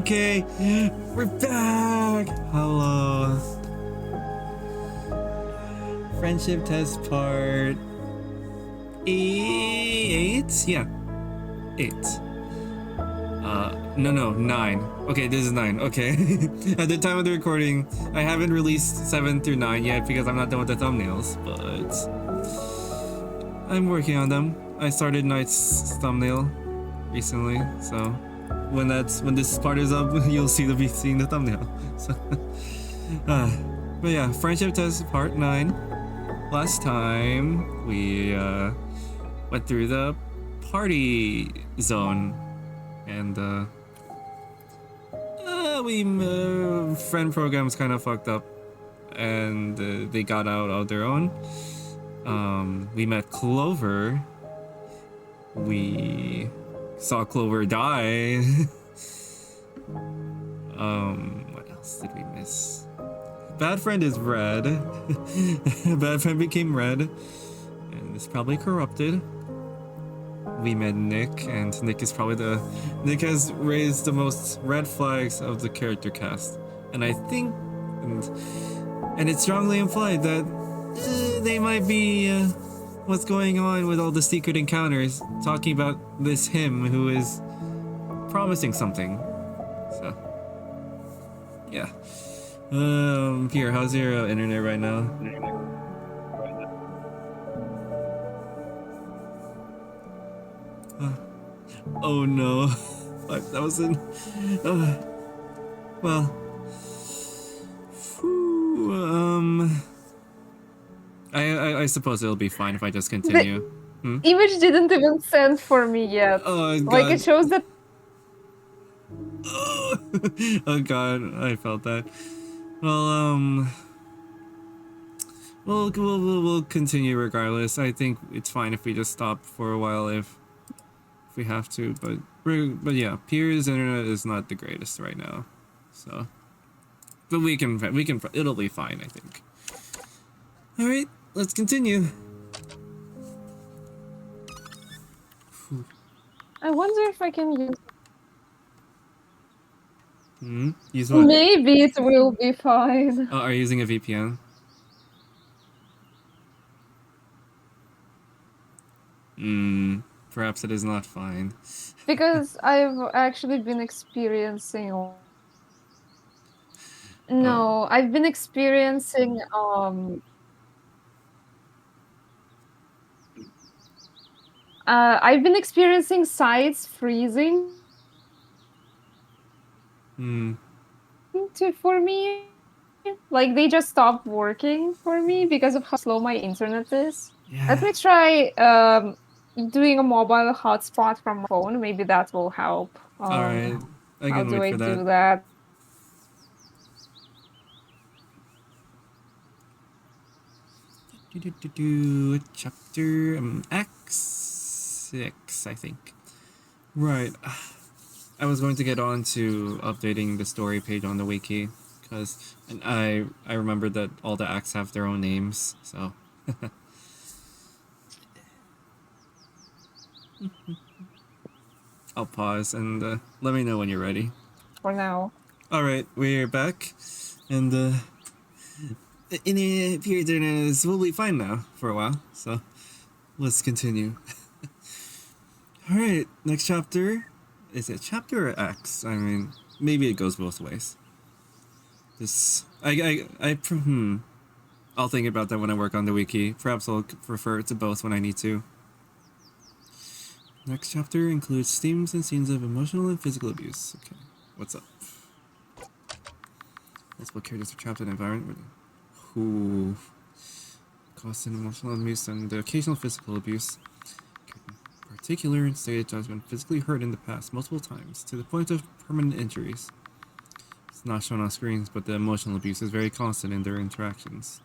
Okay, we're back. Hello. Friendship test part 8. Yeah, 8. No, 9. Okay, this is 9. Okay. At the time of the recording, I haven't released 7 through 9 yet because I'm not done with the thumbnails, but I'm working on them. I started Night's thumbnail recently, so when this part is up, you'll be seeing the thumbnail. So, but yeah, friendship test part 9. Last time we went through the party zone, and friend programs kind of fucked up, and they got out of their own. We met Clover. We saw Clover die. What else did we miss? Bad friend is red. Bad friend became red, and is probably corrupted. We met Nick, and Nick has raised the most red flags of the character cast, and I think, and it's strongly implied that they might be what's going on with all the secret encounters, talking about this him who is promising something. So, yeah. Pierre, how's your internet right now? Oh no, 5,000. Well, whew, I suppose it'll be fine if I just continue. The image didn't even send for me yet. Oh god. Like, it shows that. Oh god, I felt that. Well, we'll continue regardless. I think it's fine if we just stop for a while if we have to, but yeah, Pierre's internet is not the greatest right now, so, but we can it'll be fine, I think. All right, let's continue. I wonder if I can use. Use what? Maybe it will be fine. Oh, are you using a VPN? Perhaps it is not fine. Because I've actually been experiencing. No, I've been experiencing sites freezing. For me, like, they just stopped working for me because of how slow my internet is. Yeah. Let me try doing a mobile hotspot from my phone. Maybe that will help. All right, I can wait for that. How do I do that? Chapter X6, I think. Right. I was going to get on to updating the story page on the wiki, because I remembered that all the acts have their own names, so. I'll pause and let me know when you're ready. For now. Alright, we're back, and in a period we'll be fine now for a while, so let's continue. Alright, next chapter. Is it chapter or X? I mean, maybe it goes both ways. I'll think about that when I work on the wiki. Perhaps I'll refer to both when I need to. Next chapter includes themes and scenes of emotional and physical abuse. Okay, what's up? Multiple characters are trapped in an environment who constant emotional abuse and the occasional physical abuse. In particular, stated to have been physically hurt in the past multiple times to the point of permanent injuries. It's not shown on screens, but the emotional abuse is very constant in their interactions.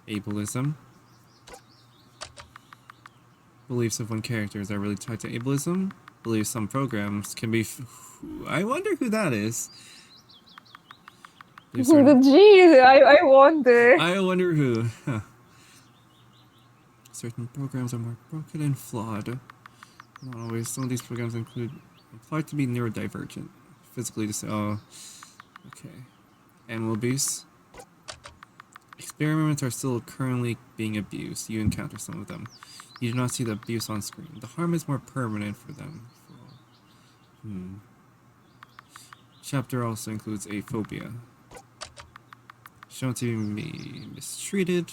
Ableism. Beliefs of one characters are really tied to ableism. Beliefs some programs can be. I wonder who that is. Jeez, I wonder. I wonder who. Huh. Certain programs are more broken and flawed. Not always. Some of these programs include implied to be neurodivergent. physically oh, okay. Animal abuse. Experiments are still currently being abused. You encounter some of them. You do not see the abuse on screen. The harm is more permanent for them. Chapter also includes aphobia. Shown to be mistreated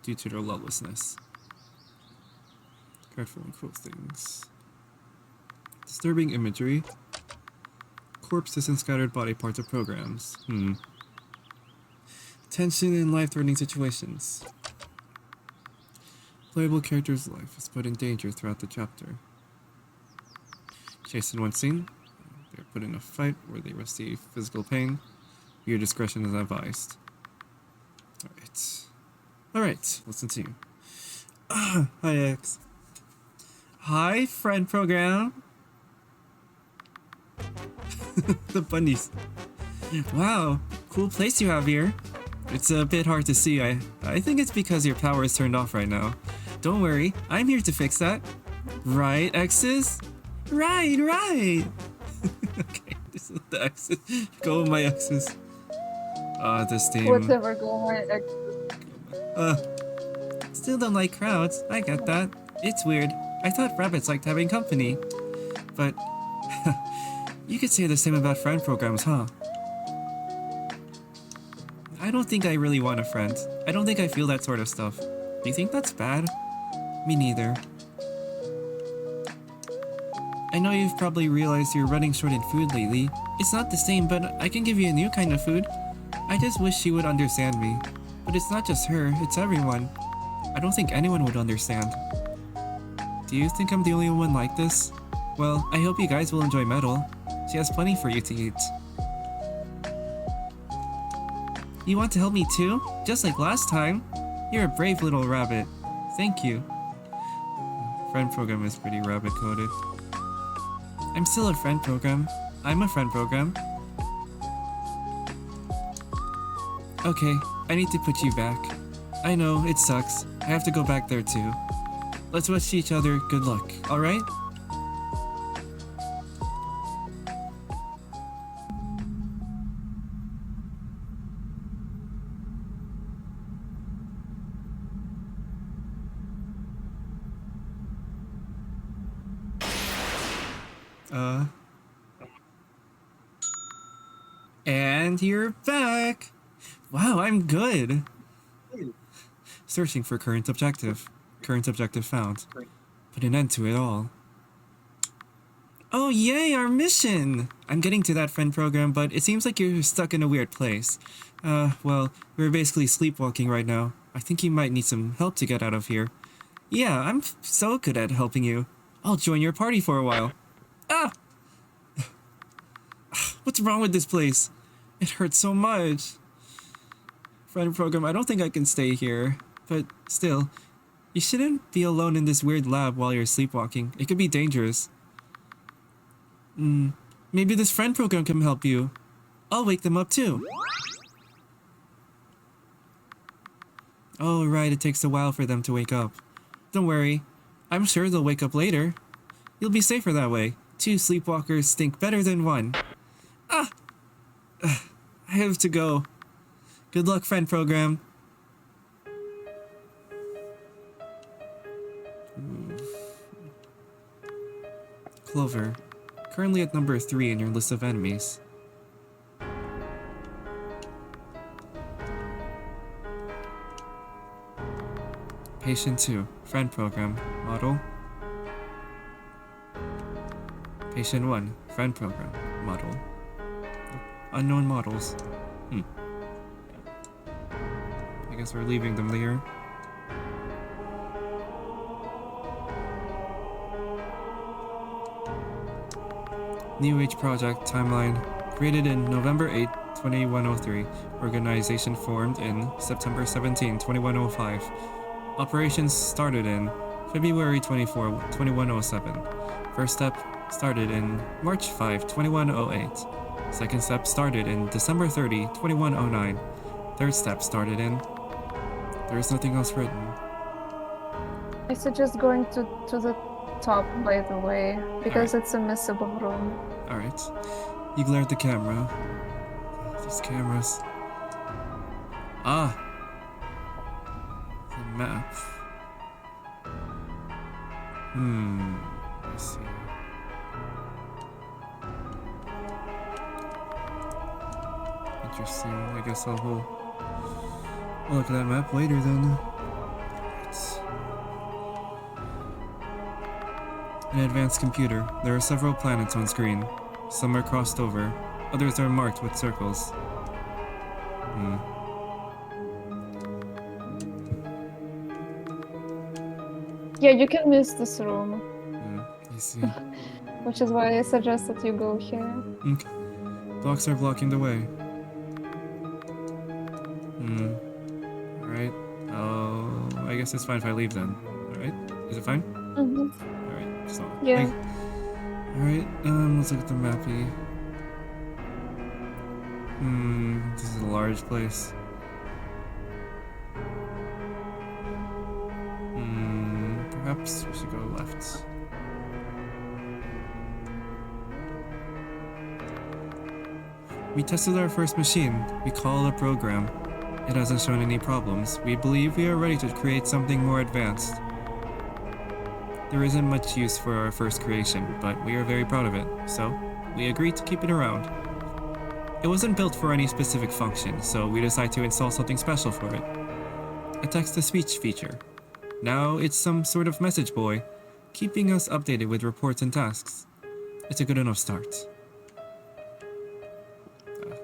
due to their lovelessness. Careful and cruel things. Disturbing imagery. Corpses and scattered body parts of programs. Tension in life-threatening situations. Playable character's life is put in danger throughout the chapter. Chased in one scene. They're put in a fight where they receive physical pain. Your discretion is advised. Alright, listen to you. Hi, X. Hi, friend program. The bunnies. Wow, cool place you have here. It's a bit hard to see. I think it's because your power is turned off right now. Don't worry, I'm here to fix that. Right, X's? Right. Okay, this is the X's. Go with my X's. This team. Whatever, go my X's. Still don't like crowds. I get that. It's weird. I thought rabbits liked having company. But you could say the same about friend programs, huh? I don't think I really want a friend. I don't think I feel that sort of stuff. Do you think that's bad? Me neither. I know you've probably realized you're running short in food lately. It's not the same, but I can give you a new kind of food. I just wish she would understand me. But it's not just her, it's everyone. I don't think anyone would understand. Do you think I'm the only one like this? Well, I hope you guys will enjoy Metal. She has plenty for you to eat. You want to help me too? Just like last time? You're a brave little rabbit. Thank you. Friend program is pretty rabbit coded. I'm still a friend program. I'm a friend program. Okay, I need to put you back. I know, it sucks. I have to go back there too. Let's wish each other good luck, alright? And you're back! Wow, I'm good! Searching for current objective. Current objective found. Put an end to it all. Oh yay, our mission! I'm getting to that friend program, but it seems like you're stuck in a weird place. Well, we're basically sleepwalking right now. I think you might need some help to get out of here. Yeah, I'm so good at helping you. I'll join your party for a while. Ah! What's wrong with this place? It hurts so much. Friend program, I don't think I can stay here. But still, you shouldn't be alone in this weird lab while you're sleepwalking. It could be dangerous. Maybe this friend program can help you. I'll wake them up too. Oh, right, it takes a while for them to wake up. Don't worry, I'm sure they'll wake up later. You'll be safer that way. 2 sleepwalkers stink better than 1. Ah! I have to go. Good luck, friend program. Clover, currently at number 3 in your list of enemies. Patient 2, friend program, model. Patient 1, friend program, model. Unknown models. I guess we're leaving them there. New Age Project timeline. Created in November 8, 2103. Organization formed in September 17, 2105. Operations started in February 24, 2107. First step started in March 5, 2108. Second step started in December 30, 2109. Third step started in... There is nothing else written. I suggest going to the top, by the way, because it's a missable room. Alright. You glare at the camera. These cameras. Ah! The map. I see. Interesting. I guess I'll look at that map later then. Right. An advanced computer. There are several planets on screen. Some are crossed over. Others are marked with circles. Yeah, you can miss this room, I see. which is why I suggest that you go here. Okay. Blocks are blocking the way. Alright. Oh, I guess it's fine if I leave then. Alright? Is it fine? Alright, so. Yeah. Alright, let's look at the mappy. This is a large place. Perhaps we should go left. We tested our first machine. We call it a program. It hasn't shown any problems. We believe we are ready to create something more advanced. There isn't much use for our first creation, but we are very proud of it, so we agreed to keep it around. It wasn't built for any specific function, so we decided to install something special for it. A text-to-speech feature. Now it's some sort of message boy, keeping us updated with reports and tasks. It's a good enough start.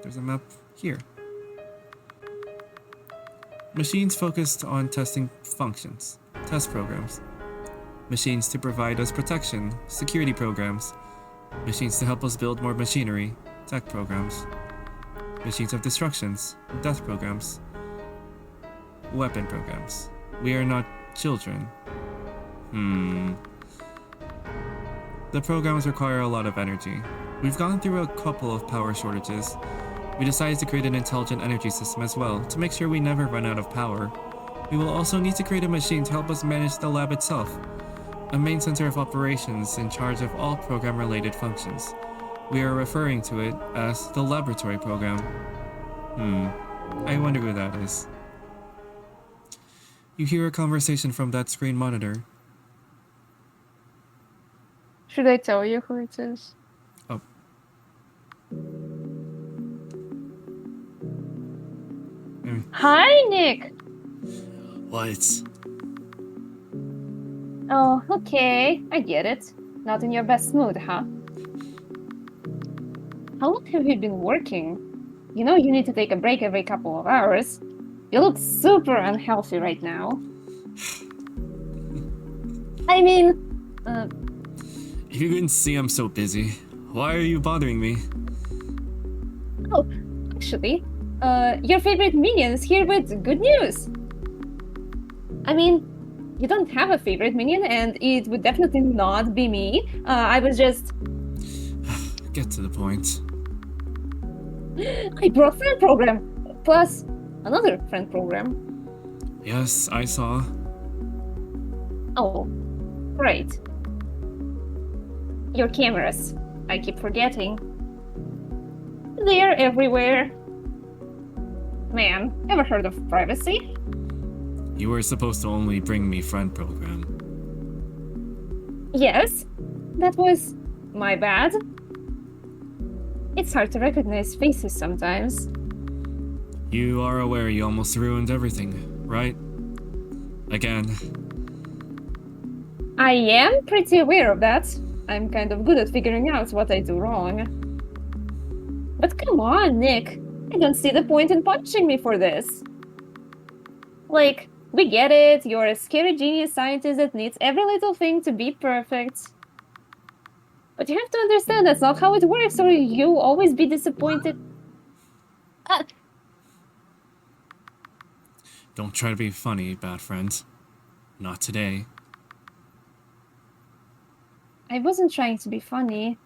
There's a map here. Machines focused on testing functions, test programs. Machines to provide us protection, security programs. Machines to help us build more machinery, tech programs. Machines of destructions, death programs. Weapon programs. We are not children. The programs require a lot of energy. We've gone through a couple of power shortages. We decided to create an intelligent energy system as well, to make sure we never run out of power. We will also need to create a machine to help us manage the lab itself. A main center of operations in charge of all program-related functions. We are referring to it as the laboratory program. I wonder who that is. You hear a conversation from that screen monitor. Should I tell you who it is? Oh. Hi, Nick! What? Oh, okay. I get it. Not in your best mood, huh? How long have you been working? You know you need to take a break every couple of hours. You look super unhealthy right now. I mean, You can see I'm so busy. Why are you bothering me? oh, actually, your favorite minion is here with good news. I mean, you don't have a favorite minion, and it would definitely not be me. I was just... Get to the point. I brought friend program, plus another friend program. Yes, I saw. Oh, great. Your cameras. I keep forgetting. They're everywhere. Man, ever heard of privacy? You were supposed to only bring me friend program. Yes, that was my bad. It's hard to recognize faces sometimes. You are aware you almost ruined everything, right? Again. I am pretty aware of that. I'm kind of good at figuring out what I do wrong. But come on, Nick. I don't see the point in punishing me for this. Like, we get it, you're a scary genius scientist that needs every little thing to be perfect. But you have to understand that's not how it works, or you'll always be disappointed. Don't try to be funny, bad friend. Not today. I wasn't trying to be funny.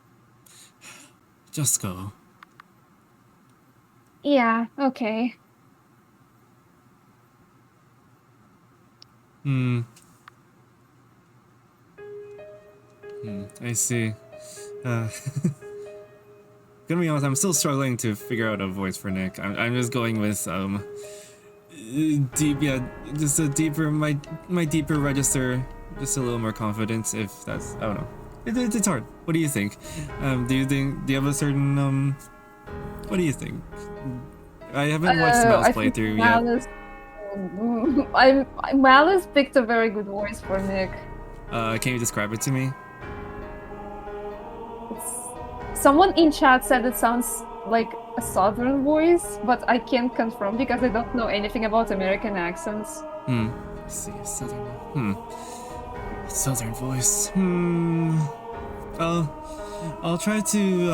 Just go. Yeah, okay. I see. gonna be honest, I'm still struggling to figure out a voice for Nick. I'm just going with deep, yeah, just a deeper, my deeper register, just a little more confidence. If that's, I don't know. It's hard. What do you think? Do you have a certain what do you think? I haven't watched Mel's I think playthrough yet. Malice picked a very good voice for Nick. Can you describe it to me? Someone in chat said it sounds like a southern voice, but I can't confirm because I don't know anything about American accents. Let's see, southern. Southern voice. I'll try to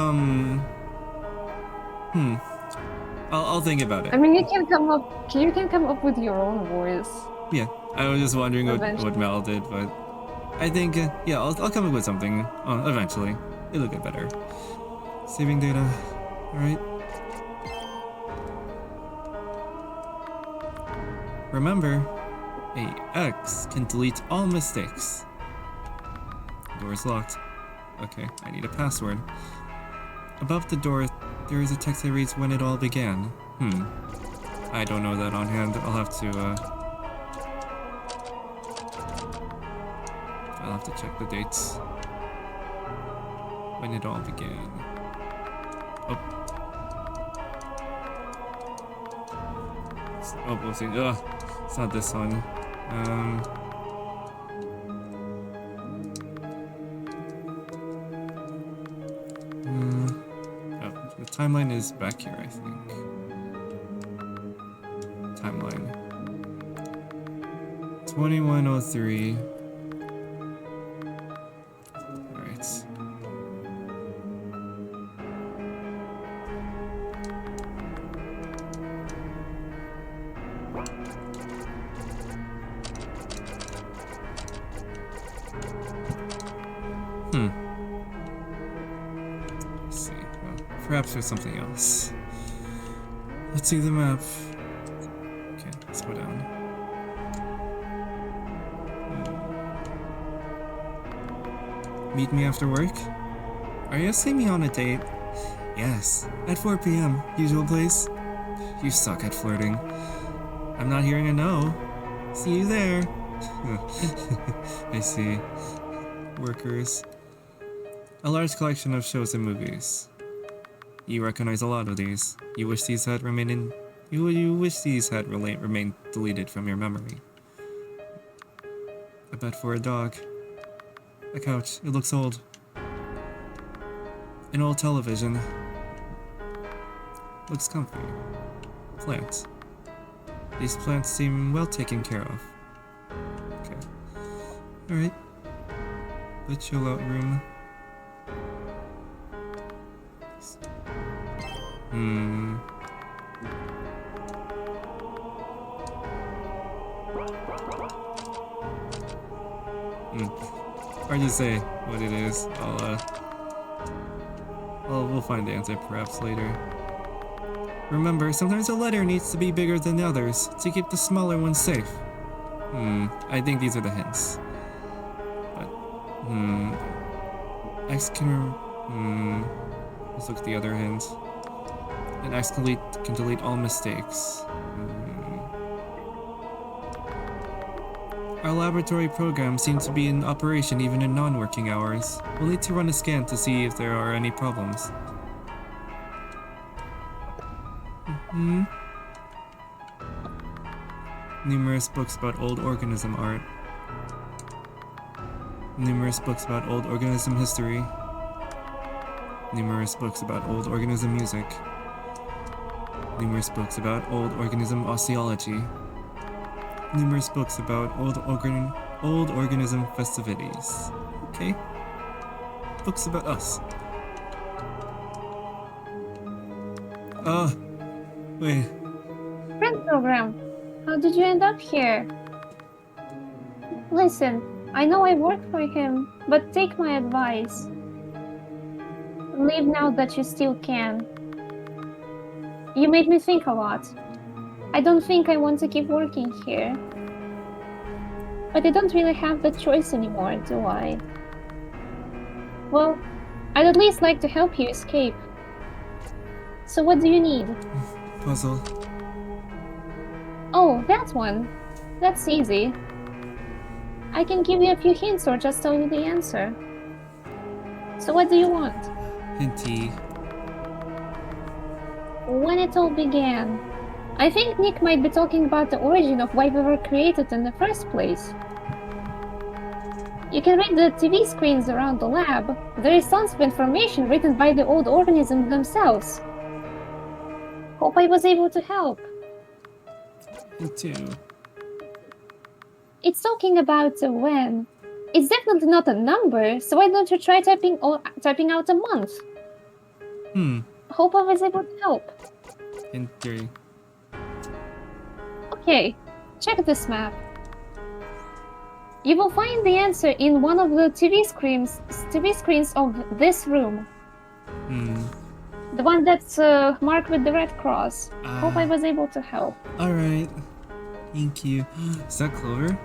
I'll think about it. I mean, you can come up with your own voice. Yeah, I was just wondering what Eventually. Mel did, but I think yeah, I'll come up with something eventually. It'll get better. Saving data. All right. Remember, a X can delete all mistakes. Door is locked. Okay, I need a password. Above the door, there is a text that reads when it all began. I don't know that on hand. I'll have to check the dates. When it all began. Oh. Oh, we'll see. Ugh, it's not this one. Oh, the timeline is back here, I think. Timeline. 2103. Alright. Let's see. Well, perhaps there's something else. Let's see the map. Okay, let's go down. Meet me after work? Are you asking me on a date? Yes, at 4 p.m. Usual place? You suck at flirting. I'm not hearing a no. See you there. I see. Workers. A large collection of shows and movies. You recognize a lot of these. You wish these had remained remained deleted from your memory. A bed for a dog. A couch. It looks old. An old television. Looks comfy. Plants. These plants seem well taken care of. Okay. Alright. The chill out room. Hard to say what it is. We'll find the answer perhaps later. Remember, sometimes a letter needs to be bigger than the others to keep the smaller ones safe. I think these are the hints. But, X can, let's look at the other hint. An X can delete all mistakes. Our laboratory program seems to be in operation even in non-working hours. We'll need to run a scan to see if there are any problems. Numerous books about old organism art. Numerous books about old organism history. Numerous books about old organism music. Numerous books about old organism osteology. Numerous books about old organism festivities. Okay. Books about us. Wait. Friend program. How did you end up here? Listen, I know I work for him, but take my advice. Leave now that you still can. You made me think a lot. I don't think I want to keep working here. But I don't really have the choice anymore, do I? Well, I'd at least like to help you escape. So what do you need? Puzzle. Oh, that one. That's easy. I can give you a few hints or just tell you the answer. So what do you want? Hinty. When it all began. I think Nick might be talking about the origin of why we were created in the first place. You can read the TV screens around the lab. There is tons of information written by the old organisms themselves. Hope I was able to help. Me too. It's talking about when. It's definitely not a number, so why don't you try typing out a month? Hope I was able to help. Hint 3. Okay, check this map. You will find the answer in one of the TV screens of this room. The one that's marked with the red cross. Hope I was able to help. Alright. Thank you. Is that Clover?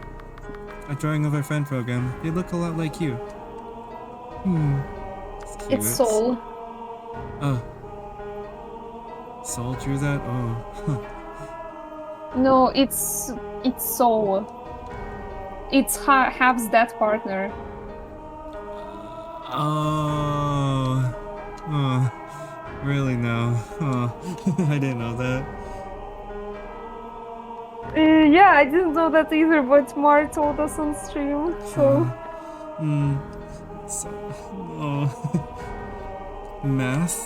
A drawing of our friend program. They look a lot like you. It's Soul. Oh. Soul drew that? Oh. No, it's Soul. It's Half's death partner. Oh. Oh. Really now? Oh. I didn't know that. Yeah, I didn't know that either, but Mar told us on stream, so... So, oh. Math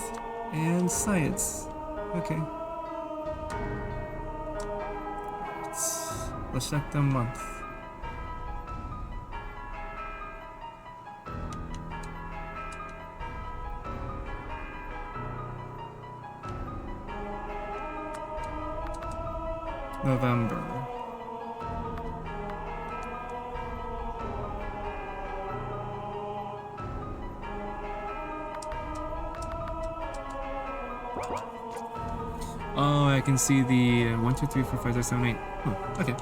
and science. Okay. Let's check the month. November. Oh, I can see the 1, 2, 3, 4, 5, 6, 7, 8. Oh, okay.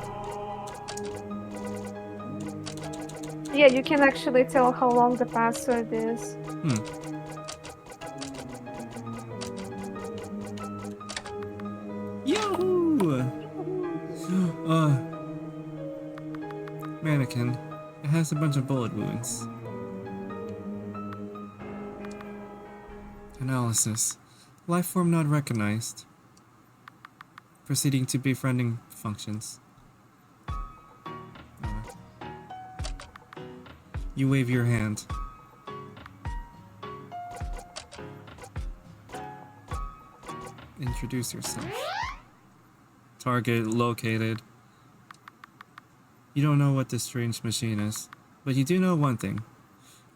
Yeah, you can actually tell how long the password is. Yahoo! Mannequin. It has a bunch of bullet wounds. Analysis. Life form not recognized. Proceeding to befriending functions. You wave your hand. Introduce yourself. Target located. You don't know what this strange machine is, but you do know one thing.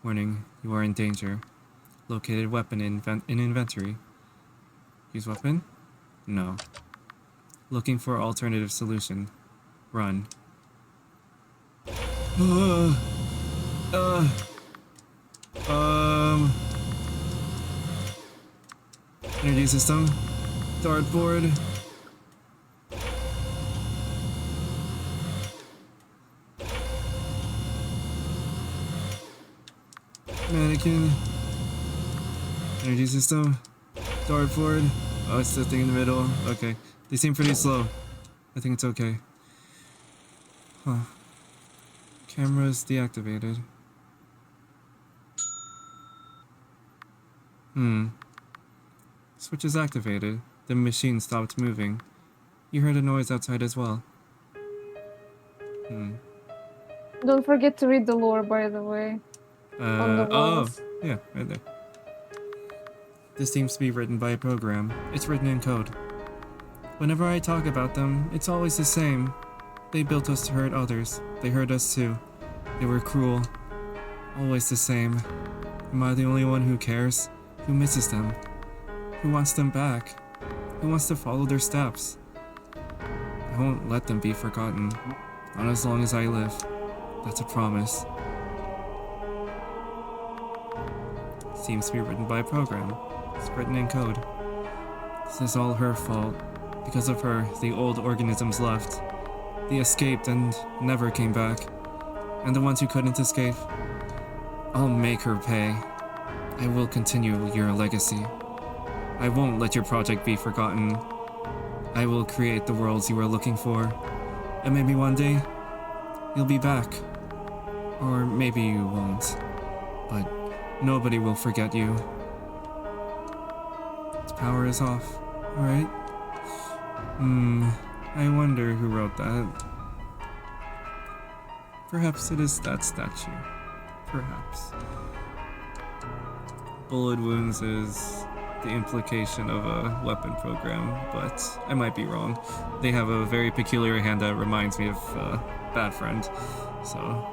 Warning, you are in danger. Located weapon in inventory. Use weapon? No. Looking for alternative solution. Run. Energy system. Dartboard. Mannequin. Energy system. Dartboard. Oh, it's the thing in the middle. Okay. They seem pretty slow. I think it's okay. Huh. Camera's deactivated. Switch is activated. The machine stopped moving. You heard a noise outside as well. Don't forget to read the lore, by the way. On the walls. Oh, yeah, right there. This seems to be written by a program. It's written in code. Whenever I talk about them, it's always the same. They built us to hurt others. They hurt us too. They were cruel. Always the same. Am I the only one who cares? Who misses them? Who wants them back? Who wants to follow their steps? I won't let them be forgotten. Not as long as I live. That's a promise. Seems to be written by a program. It's written in code. This is all her fault. Because of her, the old organisms left. They escaped and never came back. And the ones who couldn't escape, I'll make her pay. I will continue your legacy. I won't let your project be forgotten. I will create the worlds you are looking for. And maybe one day, you'll be back. Or maybe you won't. But nobody will forget you. Its power is off, alright? I wonder who wrote that. Perhaps it is that statue. Perhaps. Bullet wounds is the implication of a weapon program, but I might be wrong. They have a very peculiar hand that reminds me of Bad Friend. So,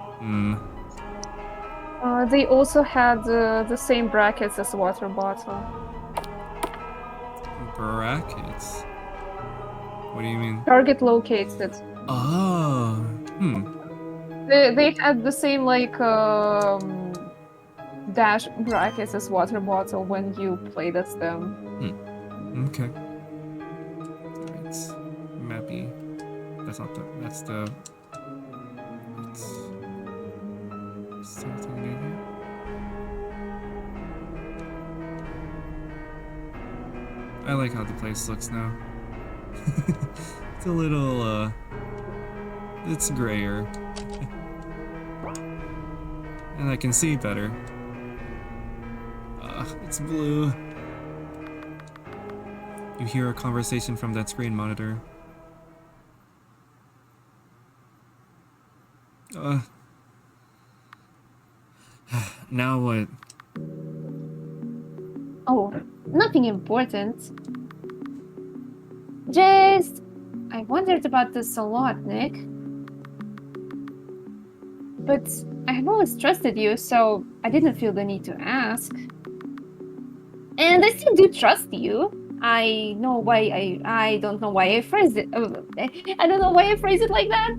They also had the same brackets as water bottle. Brackets? What do you mean? Target located. Oh, They had the same like dash brackets as water bottle when you played as them. Okay. Alright. Mappy. That's not the. That's the. It's. Something new here. I like how the place looks now. It's a little, it's grayer. And I can see better. It's blue. You hear a conversation from that screen monitor. Now what? Oh, nothing important. Just, I wondered about this a lot, Nick. But I have always trusted you, so I didn't feel the need to ask. And I still do trust you. I know why I don't know why I phrased it. I don't know why I phrased it like that.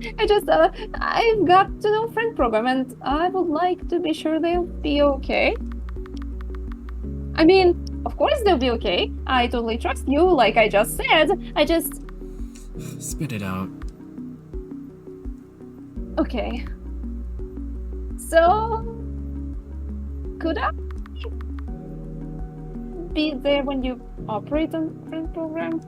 I've got to know friend program, and I would like to be sure they'll be okay. I mean, of course they'll be okay. I totally trust you, like I just said. I just... Spit it out. Okay. So... Could I be there when you operate on friend program?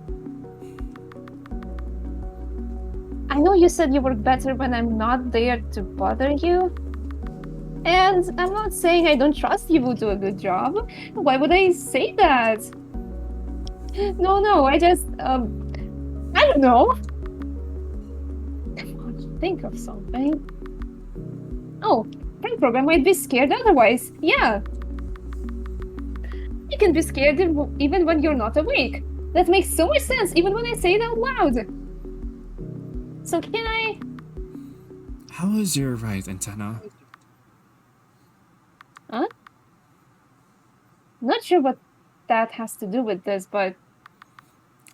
I know you said you work better when I'm not there to bother you. And I'm not saying I don't trust you will do a good job. Why would I say that? No, I just, I don't know. Come on, think of something. Oh, friend program might be scared otherwise. Yeah. You can be scared even when you're not awake. That makes so much sense, even when I say it out loud. So can I... How is your right antenna? Huh? Not sure what that has to do with this, but...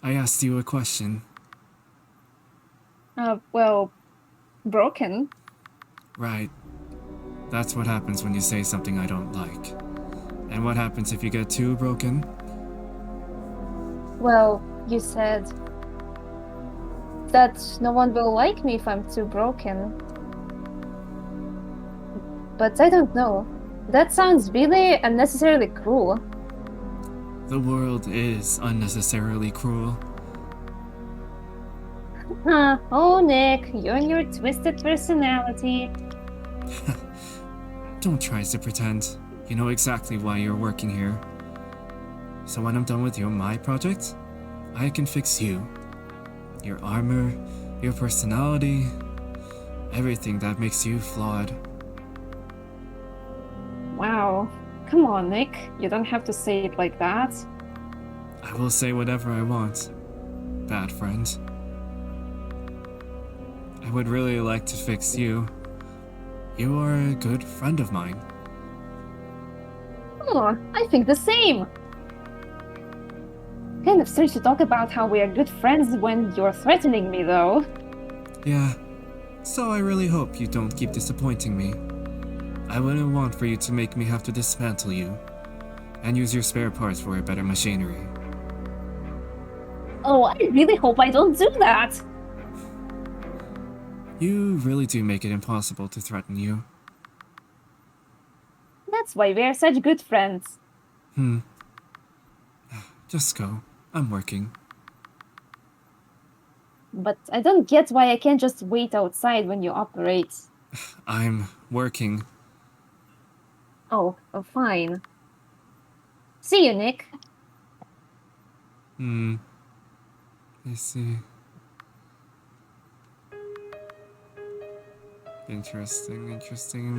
I asked you a question. Well, broken. Right. That's what happens when you say something I don't like. And what happens if you get too broken? Well, you said that no one will like me if I'm too broken. But I don't know. That sounds really unnecessarily cruel. The world is unnecessarily cruel. Huh. Oh, Nick, you and your twisted personality. Don't try to pretend. You know exactly why you're working here. So when I'm done with my project, I can fix you. Your armor, your personality, everything that makes you flawed. Wow. Come on, Nick. You don't have to say it like that. I will say whatever I want, bad friend. I would really like to fix you. You are a good friend of mine. Oh, I think the same. Kind of strange to talk about how we are good friends when you're threatening me, though. Yeah, so I really hope you don't keep disappointing me. I wouldn't want for you to make me have to dismantle you and use your spare parts for a better machinery. Oh, I really hope I don't do that. You really do make it impossible to threaten you. That's why we are such good friends. Just go. I'm working. But I don't get why I can't just wait outside when you operate. I'm working. Oh, fine. See you, Nick. I see. Interesting.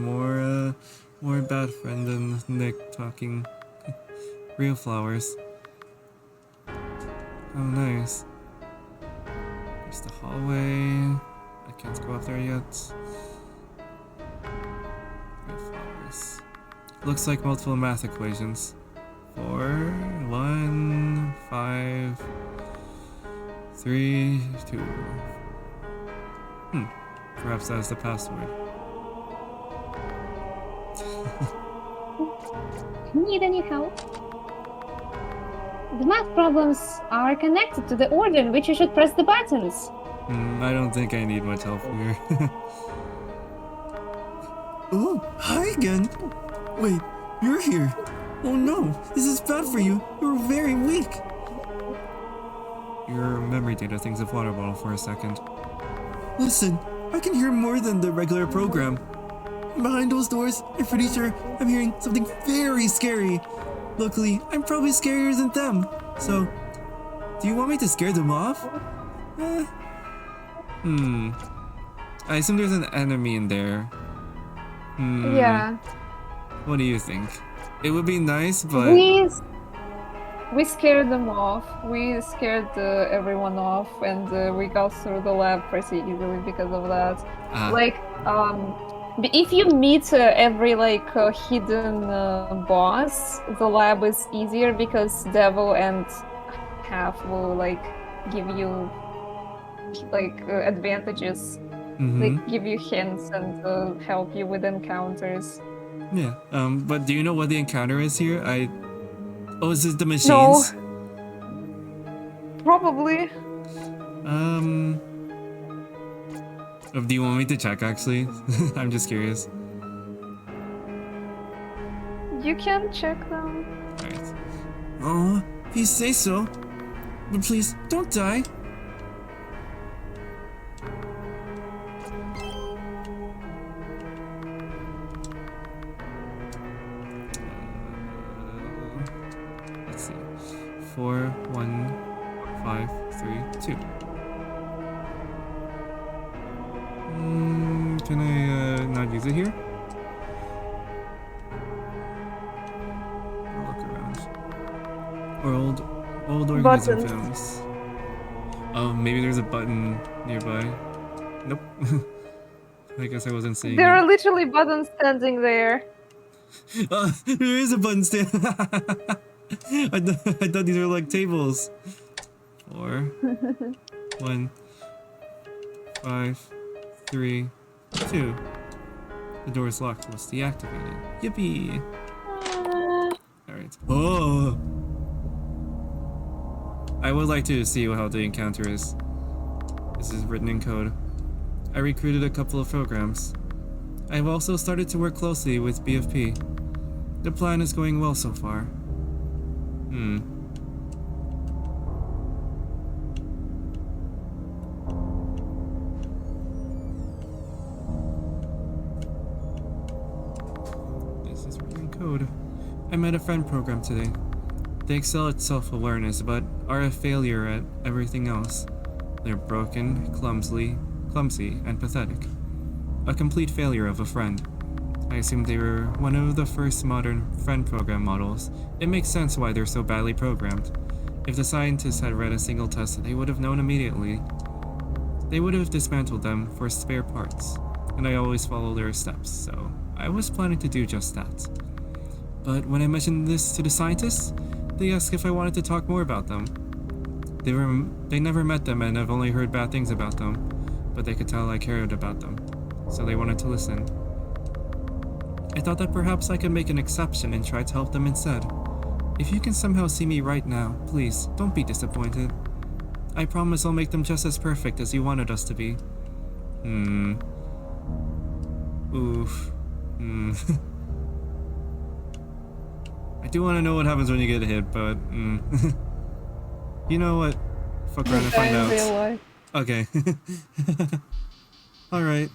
More bad friend than Nick talking real flowers. Oh, nice. There's the hallway. I can't go up there yet. Real flowers. Looks like multiple math equations. 4, 1, 5, 3, 2. Perhaps that's the password. Need any help? The math problems are connected to the order in which you should press the buttons. I don't think I need much help here. Oh, hi again. Wait, you're here. Oh no, this is bad for you. You're very weak. Your memory data thinks of water bottle for a second. Listen, I can hear more than the regular program. Behind those doors, I'm pretty sure I'm hearing something very scary. Luckily, I'm probably scarier than them. So, do you want me to scare them off? I assume there's an enemy in there. Yeah. What do you think? It would be nice, but... We scared them off. We scared everyone off, and we got through the lab pretty easily because of that. Like, if you meet every hidden boss, the lab is easier because Devil and Half will give you advantages. They give you hints and help you with encounters. Yeah. But do you know what the encounter is here? Oh, is it the machines? No. Probably. Do you want me to check, actually? I'm just curious. You can check them. Alright. Oh, if you say so. But please, don't die. Let's see. 4, 1, 5, 3, 2. Can I not use it here? I'll look around. Or old organism films. Oh, maybe there's a button nearby. Nope. I guess I wasn't seeing There it. are literally buttons standing there. There is a button stand. I thought these were like tables. 4, 1, 5, 3, 2. The door is locked. Was deactivated. Yippee! Alright. Oh! I would like to see how the encounter is. This is written in code. I recruited a couple of programs. I've also started to work closely with BFP. The plan is going well so far. This is written in code. I met a friend program today. They excel at self-awareness, but are a failure at everything else. They're broken, clumsy, and pathetic. A complete failure of a friend. I assume they were one of the first modern friend program models. It makes sense why they're so badly programmed. If the scientists had read a single test, they would have known immediately. They would have dismantled them for spare parts, and I always follow their steps, so I was planning to do just that. But when I mentioned this to the scientists, they asked if I wanted to talk more about them. They never met them and have only heard bad things about them, but they could tell I cared about them, so they wanted to listen. I thought that perhaps I could make an exception and try to help them instead. If you can somehow see me right now, please, don't be disappointed. I promise I'll make them just as perfect as you wanted us to be. Oof. I do want to know what happens when you get hit, but You know what? Fuck around and Okay, find in real out. life. Okay. Alright.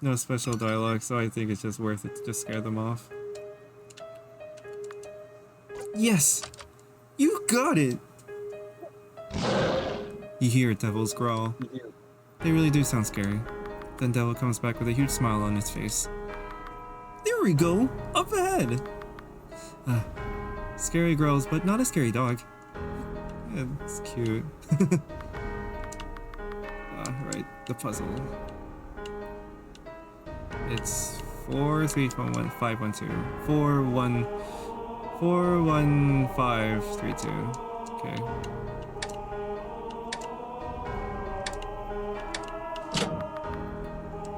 No special dialogue, so I think it's just worth it to just scare them off. Yes! You got it! You hear Devil's growl. They really do sound scary. Then Devil comes back with a huge smile on his face. There we go! Up ahead! Scary growls, but not a scary dog. Yeah, it's cute. Right, the puzzle. It's 4 3 1 1 5 1 2 4 1 4 1 5 3 2. Okay.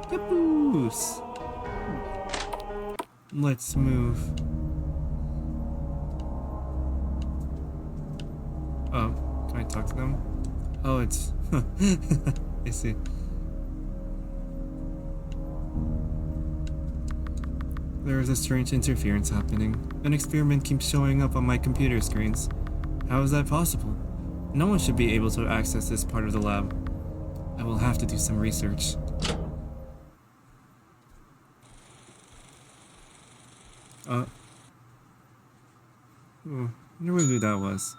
Caboose! Let's move. Oh, can I talk to them? Oh, it's... I see. There is a strange interference happening. An experiment keeps showing up on my computer screens. How is that possible? No one should be able to access this part of the lab. I will have to do some research. Oh, I wonder who that was.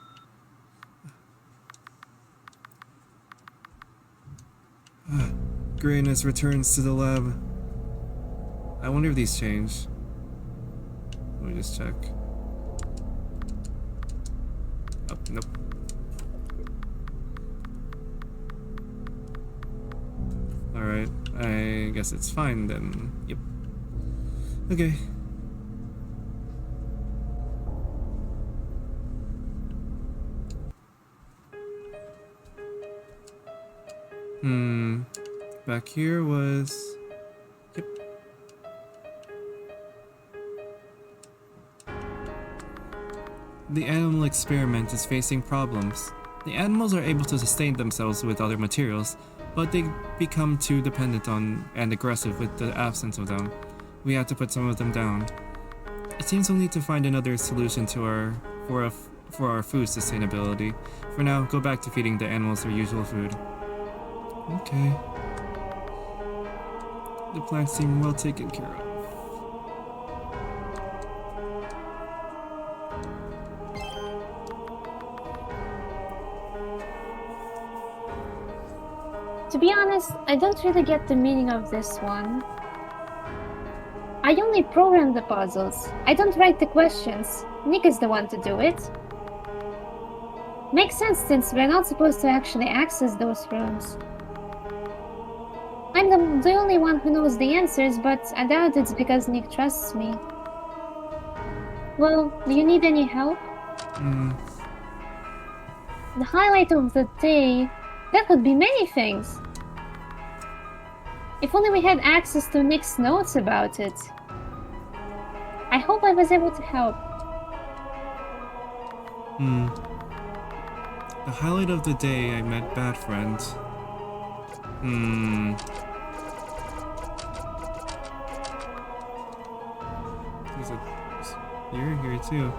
Grayness returns to the lab. I wonder if these change. Let me just check. Oh, nope. Alright, I guess it's fine then. Yep. Okay. Back here was... Yep. The animal experiment is facing problems. The animals are able to sustain themselves with other materials, but they become too dependent on and aggressive with the absence of them. We have to put some of them down. It seems we'll need to find another solution to for our food sustainability. For now, go back to feeding the animals their usual food. Okay. The plants seem well taken care of. To be honest, I don't really get the meaning of this one. I only program the puzzles. I don't write the questions. Nick is the one to do it. Makes sense since we're not supposed to actually access those rooms. I'm the only one who knows the answers, but I doubt it's because Nick trusts me. Well, do you need any help? The highlight of the day... That could be many things. If only we had access to Nick's notes about it. I hope I was able to help. The highlight of the day, I met Bad Friend. You're here too.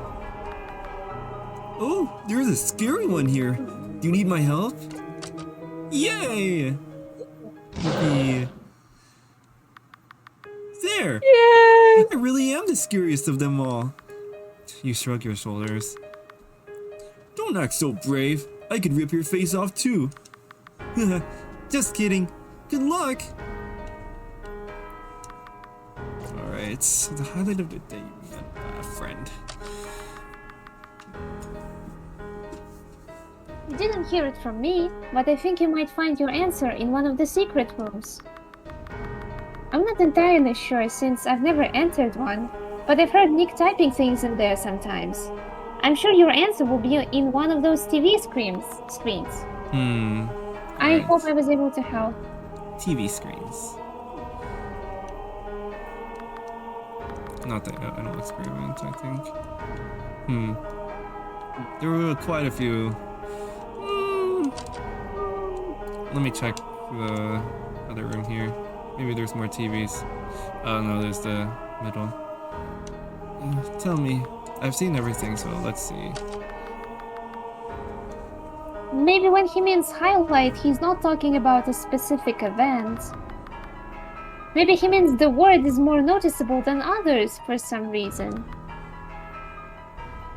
Oh, there's a scary one here. Do you need my help? Yay! Yippee. There! Yay! I really am the scariest of them all. You shrug your shoulders. Don't act so brave. I could rip your face off too. Just kidding. Good luck! Alright, so the highlight of the day, you met a friend. You didn't hear it from me, but I think you might find your answer in one of the secret rooms. I'm not entirely sure since I've never entered one, but I've heard Nick typing things in there sometimes. I'm sure your answer will be in one of those TV screens. I hope I was able to help. TV screens. Not that I don't experiment, I think. There were quite a few. Let me check the other room here. Maybe there's more TVs. Oh no, there's the middle. Tell me, I've seen everything, so let's see. Maybe when he means highlight, he's not talking about a specific event. Maybe he means the word is more noticeable than others for some reason.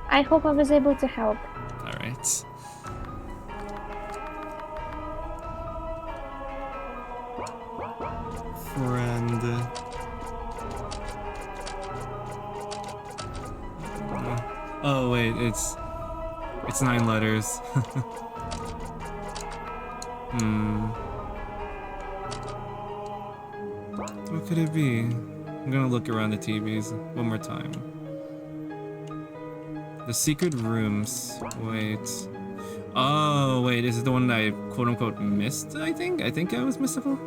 I hope I was able to help. Alright. Friend. Oh wait, it's 9 letters. What could it be? I'm gonna look around the TVs one more time. The secret rooms. Wait. Oh wait, is it the one that I quote unquote missed? I think I was missable.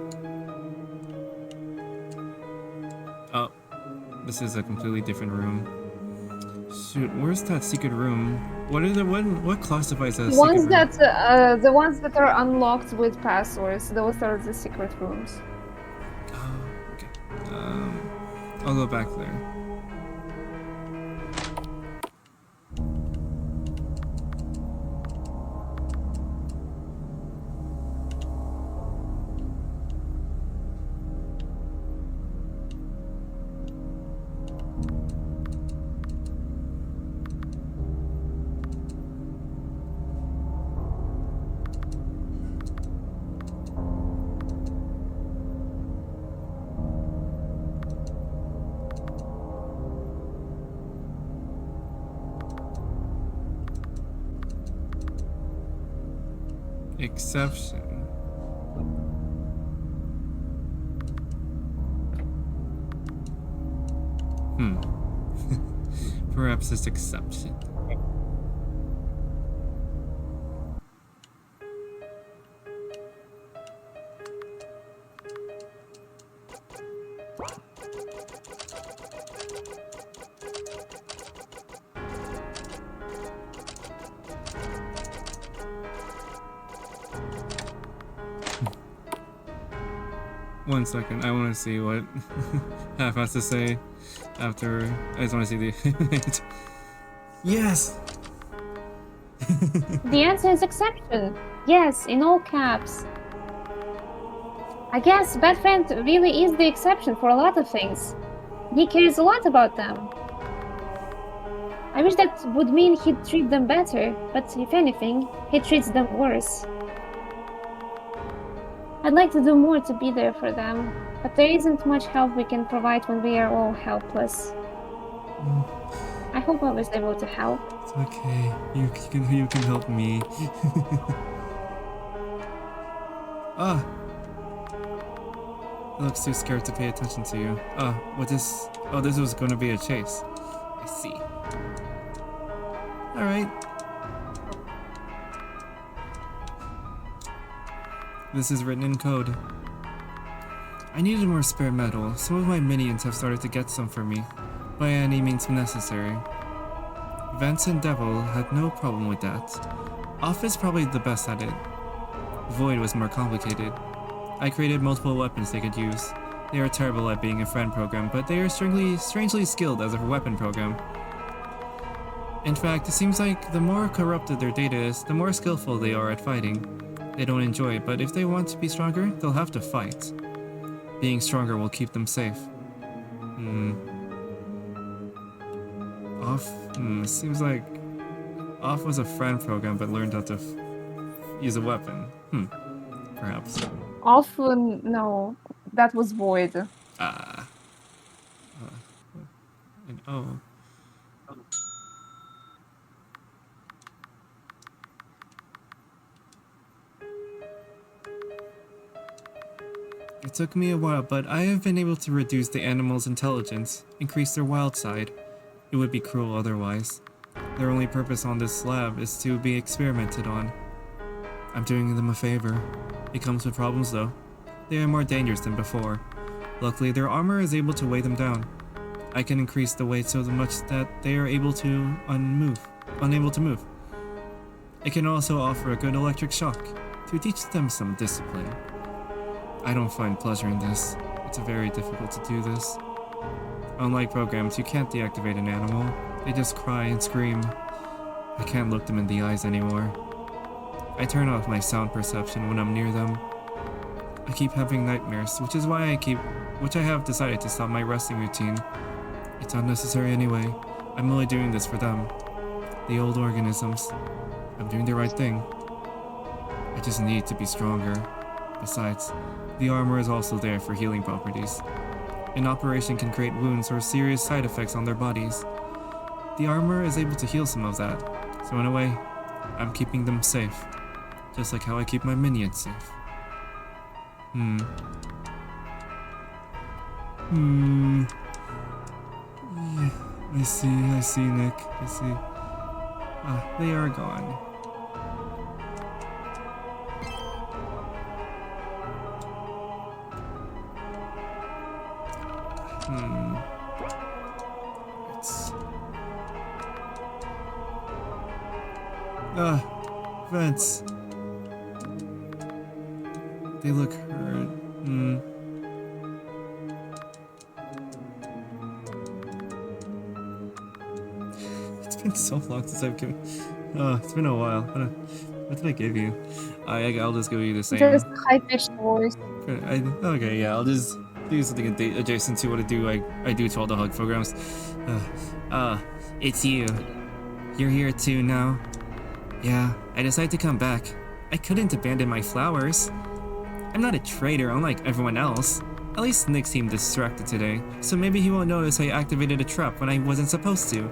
Oh, this is a completely different room. Shoot, where's that secret room? What classifies as secret room? The ones that are unlocked with passwords, those are the secret rooms. Oh, okay. I'll go back there. Exception. Perhaps this exception. One second, I want to see what Half has to say after. I just want to see the. Yes! The answer is exception. Yes, in all caps. I guess Bad Friend really is the exception for a lot of things. He cares a lot about them. I wish that would mean he'd treat them better, but if anything, he treats them worse. I'd like to do more to be there for them, but there isn't much help we can provide when we are all helpless. I hope I was able to help. It's okay. You can help me. Ah! I look too scared to pay attention to you. This was gonna be a chase. I see. Alright. This is written in code. I needed more spare metal. Some of my minions have started to get some for me, by any means necessary. Vance and Devil had no problem with that. Off is probably the best at it. Void was more complicated. I created multiple weapons they could use. They are terrible at being a friend program, but they are strangely skilled as a weapon program. In fact, it seems like the more corrupted their data is, the more skillful they are at fighting. They don't enjoy it, but if they want to be stronger, they'll have to fight. Being stronger will keep them safe. Off? Seems like Off was a friend program but learned how to use a weapon. Perhaps. Off? No, that was Void. Oh. It took me a while, but I have been able to reduce the animals' intelligence, increase their wild side. It would be cruel otherwise. Their only purpose on this lab is to be experimented on. I'm doing them a favor. It comes with problems though. They are more dangerous than before. Luckily, their armor is able to weigh them down. I can increase the weight so much that they are unable to move. It can also offer a good electric shock to teach them some discipline. I don't find pleasure in this. It's very difficult to do this. Unlike programs, you can't deactivate an animal. They just cry and scream. I can't look them in the eyes anymore. I turn off my sound perception when I'm near them. I keep having nightmares, which I have decided to stop my resting routine. It's unnecessary anyway. I'm only doing this for them. The old organisms. I'm doing the right thing. I just need to be stronger. Besides, the armor is also there for healing properties. An operation can create wounds or serious side effects on their bodies. The armor is able to heal some of that, so in a way, I'm keeping them safe. Just like how I keep my minions safe. I see, Nick. I see. Ah, they are gone. Vents. They look hurt. It's been so long since I've given. Oh, it's been a while. What did I give you? I'll just give you the same. Just high-pitched voice. Okay, yeah, I'll just do something adjacent to what I do to all the hug programs. It's you. You're here too now. Yeah, I decided to come back. I couldn't abandon my flowers. I'm not a traitor unlike everyone else. At least Nick seemed distracted today, so maybe he won't notice I activated a trap when I wasn't supposed to.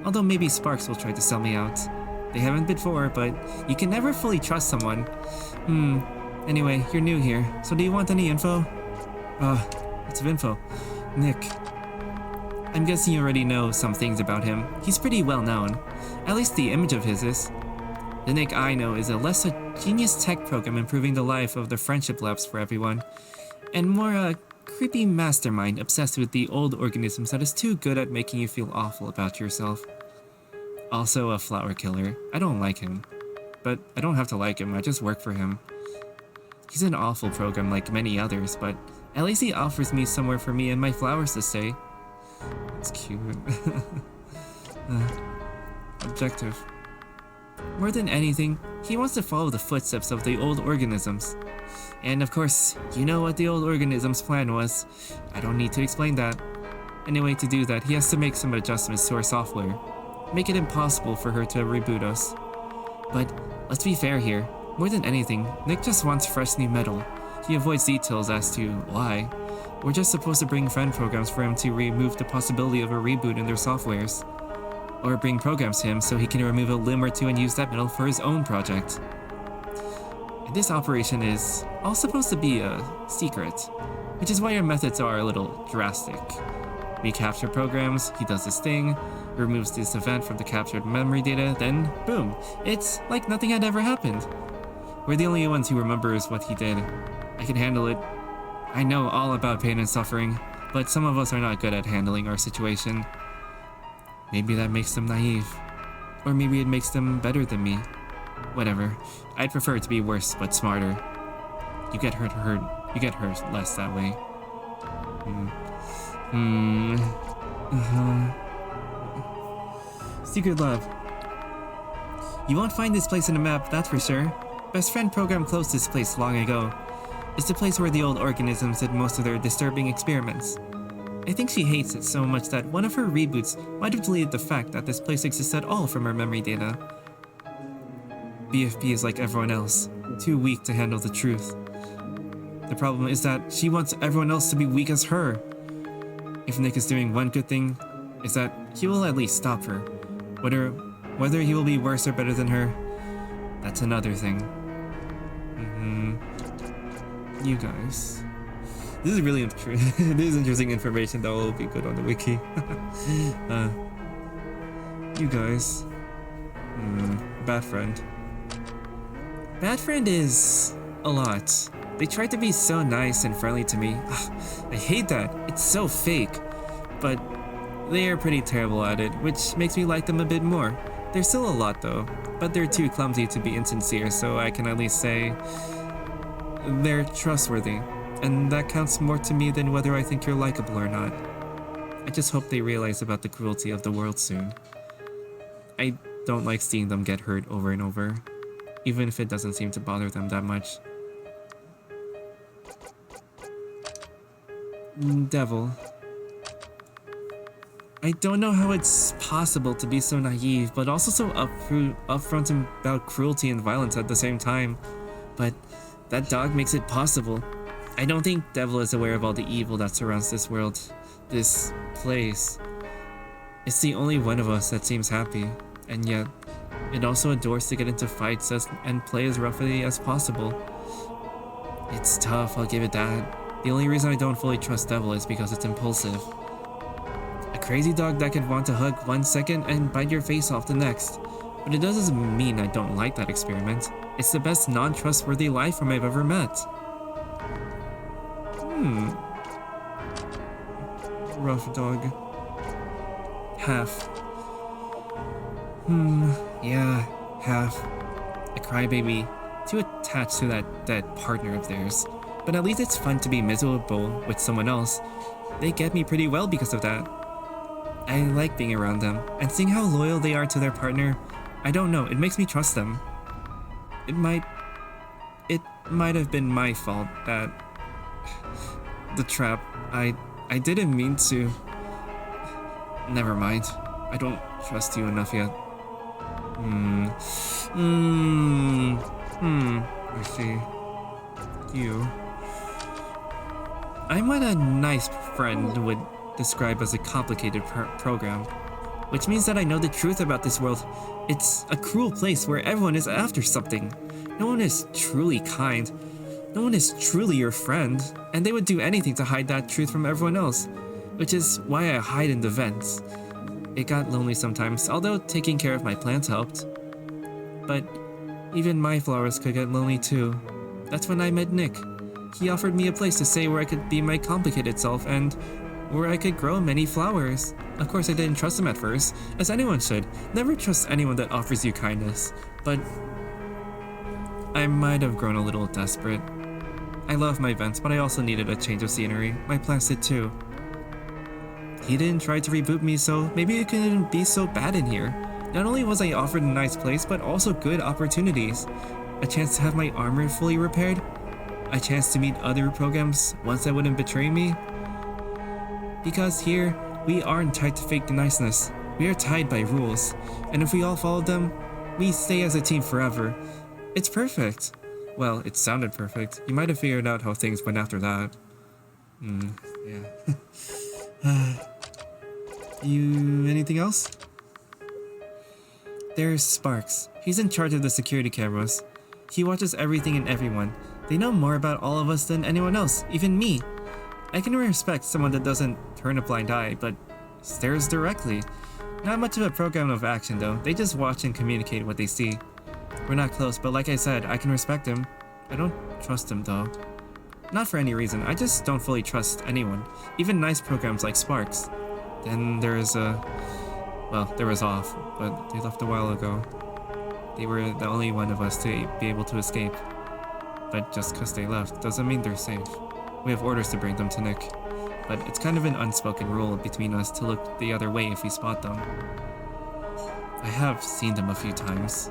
Although maybe Sparks will try to sell me out. They haven't before, but you can never fully trust someone. Anyway, you're new here, so do you want any info? Lots of info. Nick. I'm guessing you already know some things about him. He's pretty well known. At least the image of his is. The Nick I know is a less genius tech program improving the life of the friendship labs for everyone, and more a creepy mastermind obsessed with the old organisms that is too good at making you feel awful about yourself. Also a flower killer. I don't like him. But I don't have to like him, I just work for him. He's an awful program like many others, but at least he offers me somewhere for me and my flowers to stay. It's cute. Objective. More than anything, he wants to follow the footsteps of the old organisms. And of course, you know what the old organisms' plan was. I don't need to explain that. Anyway, to do that, he has to make some adjustments to our software. Make it impossible for her to reboot us. But let's be fair here. More than anything, Nick just wants fresh new metal. He avoids details as to why. We're just supposed to bring friend programs for him to remove the possibility of a reboot in their softwares. Or bring programs to him so he can remove a limb or two and use that metal for his own project. And this operation is all supposed to be a secret, which is why our methods are a little drastic. We capture programs, he does this thing, removes this event from the captured memory data, then boom, it's like nothing had ever happened. We're the only ones who remembers what he did. I can handle it. I know all about pain and suffering, but some of us are not good at handling our situation. Maybe that makes them naive. Or maybe it makes them better than me. Whatever. I'd prefer to be worse but smarter. You get hurt less that way. Secret lab. You won't find this place in a map, that's for sure. Best friend program closed this place long ago. It's the place where the old organisms did most of their disturbing experiments. I think she hates it so much that one of her reboots might have deleted the fact that this place exists at all from her memory data. BFP is like everyone else, too weak to handle the truth. The problem is that she wants everyone else to be weak as her. If Nick is doing one good thing, is that he will at least stop her. Whether he will be worse or better than her, that's another thing. You guys. This is really this is interesting information that will be good on the wiki. You guys. Bad friend. Bad friend is a lot. They try to be so nice and friendly to me. I hate that. It's so fake. But they are pretty terrible at it, which makes me like them a bit more. They're still a lot though, but they're too clumsy to be insincere, so I can at least say they're trustworthy. And that counts more to me than whether I think you're likable or not. I just hope they realize about the cruelty of the world soon. I don't like seeing them get hurt over and over, even if it doesn't seem to bother them that much. Devil. I don't know how it's possible to be so naive, but also so upfront about cruelty and violence at the same time. But that dog makes it possible. I don't think Devil is aware of all the evil that surrounds this world, this place. It's the only one of us that seems happy, and yet it also adores to get into fights and play as roughly as possible. It's tough, I'll give it that. The only reason I don't fully trust Devil is because it's impulsive. A crazy dog that could want to hug 1 second and bite your face off the next. But it doesn't mean I don't like that experiment. It's the best non-trustworthy life form I've ever met. Rough dog. Half. Yeah, half. A crybaby. Too attached to that partner of theirs. But at least it's fun to be miserable with someone else. They get me pretty well because of that. I like being around them, and seeing how loyal they are to their partner, I don't know, it makes me trust them. It might have been my fault that... the trap, I didn't mean to... Never mind, I don't trust you enough yet. I see. You. I'm what a nice friend would describe as a complicated program, which means that I know the truth about this world. It's a cruel place where everyone is after something. No one is truly kind. No one is truly your friend, and they would do anything to hide that truth from everyone else, which is why I hide in the vents. It got lonely sometimes, although taking care of my plants helped. But even my flowers could get lonely too. That's when I met Nick. He offered me a place to stay where I could be my complicated self and where I could grow many flowers. Of course, I didn't trust him at first, as anyone should. Never trust anyone that offers you kindness. But I might have grown a little desperate. I love my vents, but I also needed a change of scenery. My plants did too. He didn't try to reboot me, so maybe it couldn't be so bad in here. Not only was I offered a nice place, but also good opportunities. A chance to have my armor fully repaired. A chance to meet other programs once that wouldn't betray me. Because here, we aren't tied to fake niceness. We are tied by rules. And if we all follow them, we stay as a team forever. It's perfect. Well, it sounded perfect. You might have figured out how things went after that. Yeah. You... anything else? There's Sparks. He's in charge of the security cameras. He watches everything and everyone. They know more about all of us than anyone else, even me. I can respect someone that doesn't turn a blind eye, but stares directly. Not much of a program of action though, they just watch and communicate what they see. We're not close, but like I said, I can respect him. I don't trust him though. Not for any reason, I just don't fully trust anyone, even nice programs like Sparks. Then there's well, there was Off, but they left a while ago. They were the only one of us to be able to escape. But just because they left doesn't mean they're safe. We have orders to bring them to Nick, but it's kind of an unspoken rule between us to look the other way if we spot them. I have seen them a few times.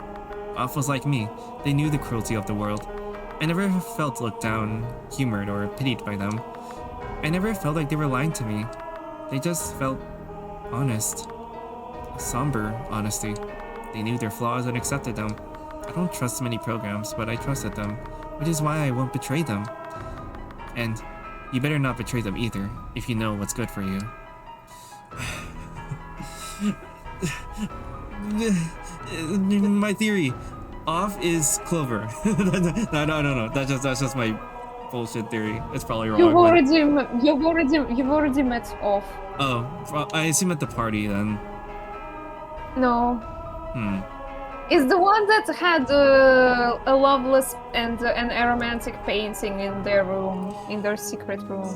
Off was like me, they knew the cruelty of the world. I never felt looked down, humored, or pitied by them. I never felt like they were lying to me. They just felt honest. A somber honesty. They knew their flaws and accepted them. I don't trust many programs, but I trusted them, which is why I won't betray them. And you better not betray them either, if you know what's good for you. My theory. Off is Clover. No. That's just my bullshit theory. It's probably wrong. You've already met Off. Oh, I assume at the party then. No. It's the one that had a loveless and an aromantic painting in their room, in their secret room.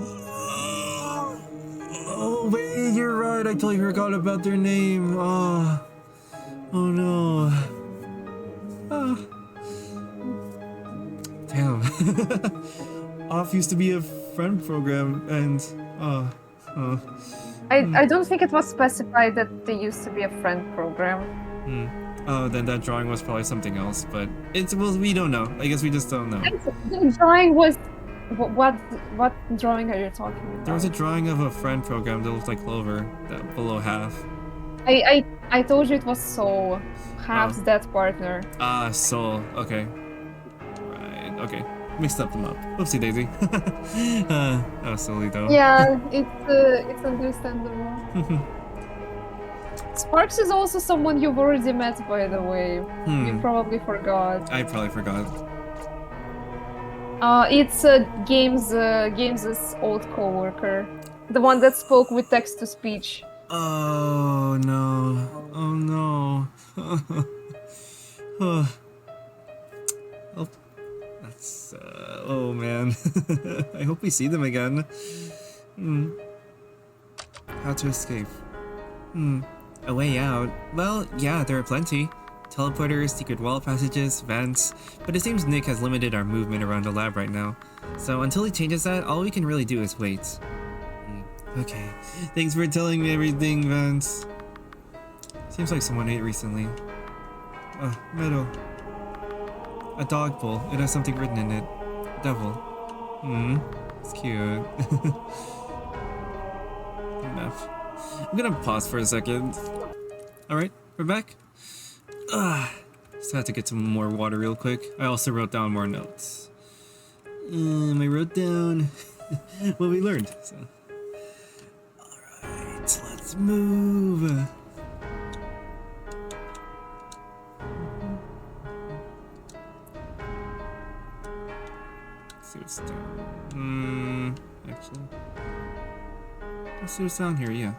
Oh wait, you're right. I totally forgot about their name. Oh no. Oh. Damn. Off used to be a friend program, and I don't think it was specified that there used to be a friend program. Oh, then that drawing was probably something else, but well, we don't know. I guess we just don't know. The drawing was what drawing are you talking about? There was a drawing of a friend program that looked like Clover, that below half. I told you it was Soul, Half's dead partner. Ah, Soul. Okay. Right. Okay. Mixed up them up. Whoopsie daisy. That was silly though. Yeah, it's understandable. Sparks is also someone you've already met, by the way. You probably forgot. I probably forgot. It's Games's old coworker, the one that spoke with text to speech. Oh no! Oh no! Oh, that's oh man. I hope we see them again. How to escape? A way out? Well, yeah, there are plenty. Teleporters, secret wall passages, vents, but it seems Nick has limited our movement around the lab right now. So until he changes that, all we can really do is wait. Okay, thanks for telling me everything, Vance. Seems like someone ate recently. Metal. A dog bowl. It has something written in it. Devil. It's cute. Enough. I'm gonna pause for a second. Alright, we're back. Just had to get some more water real quick. I also wrote down more notes. I wrote down what we learned. So. Alright, let's move. Let's see what's down. Actually. Let's see what's down here, yeah.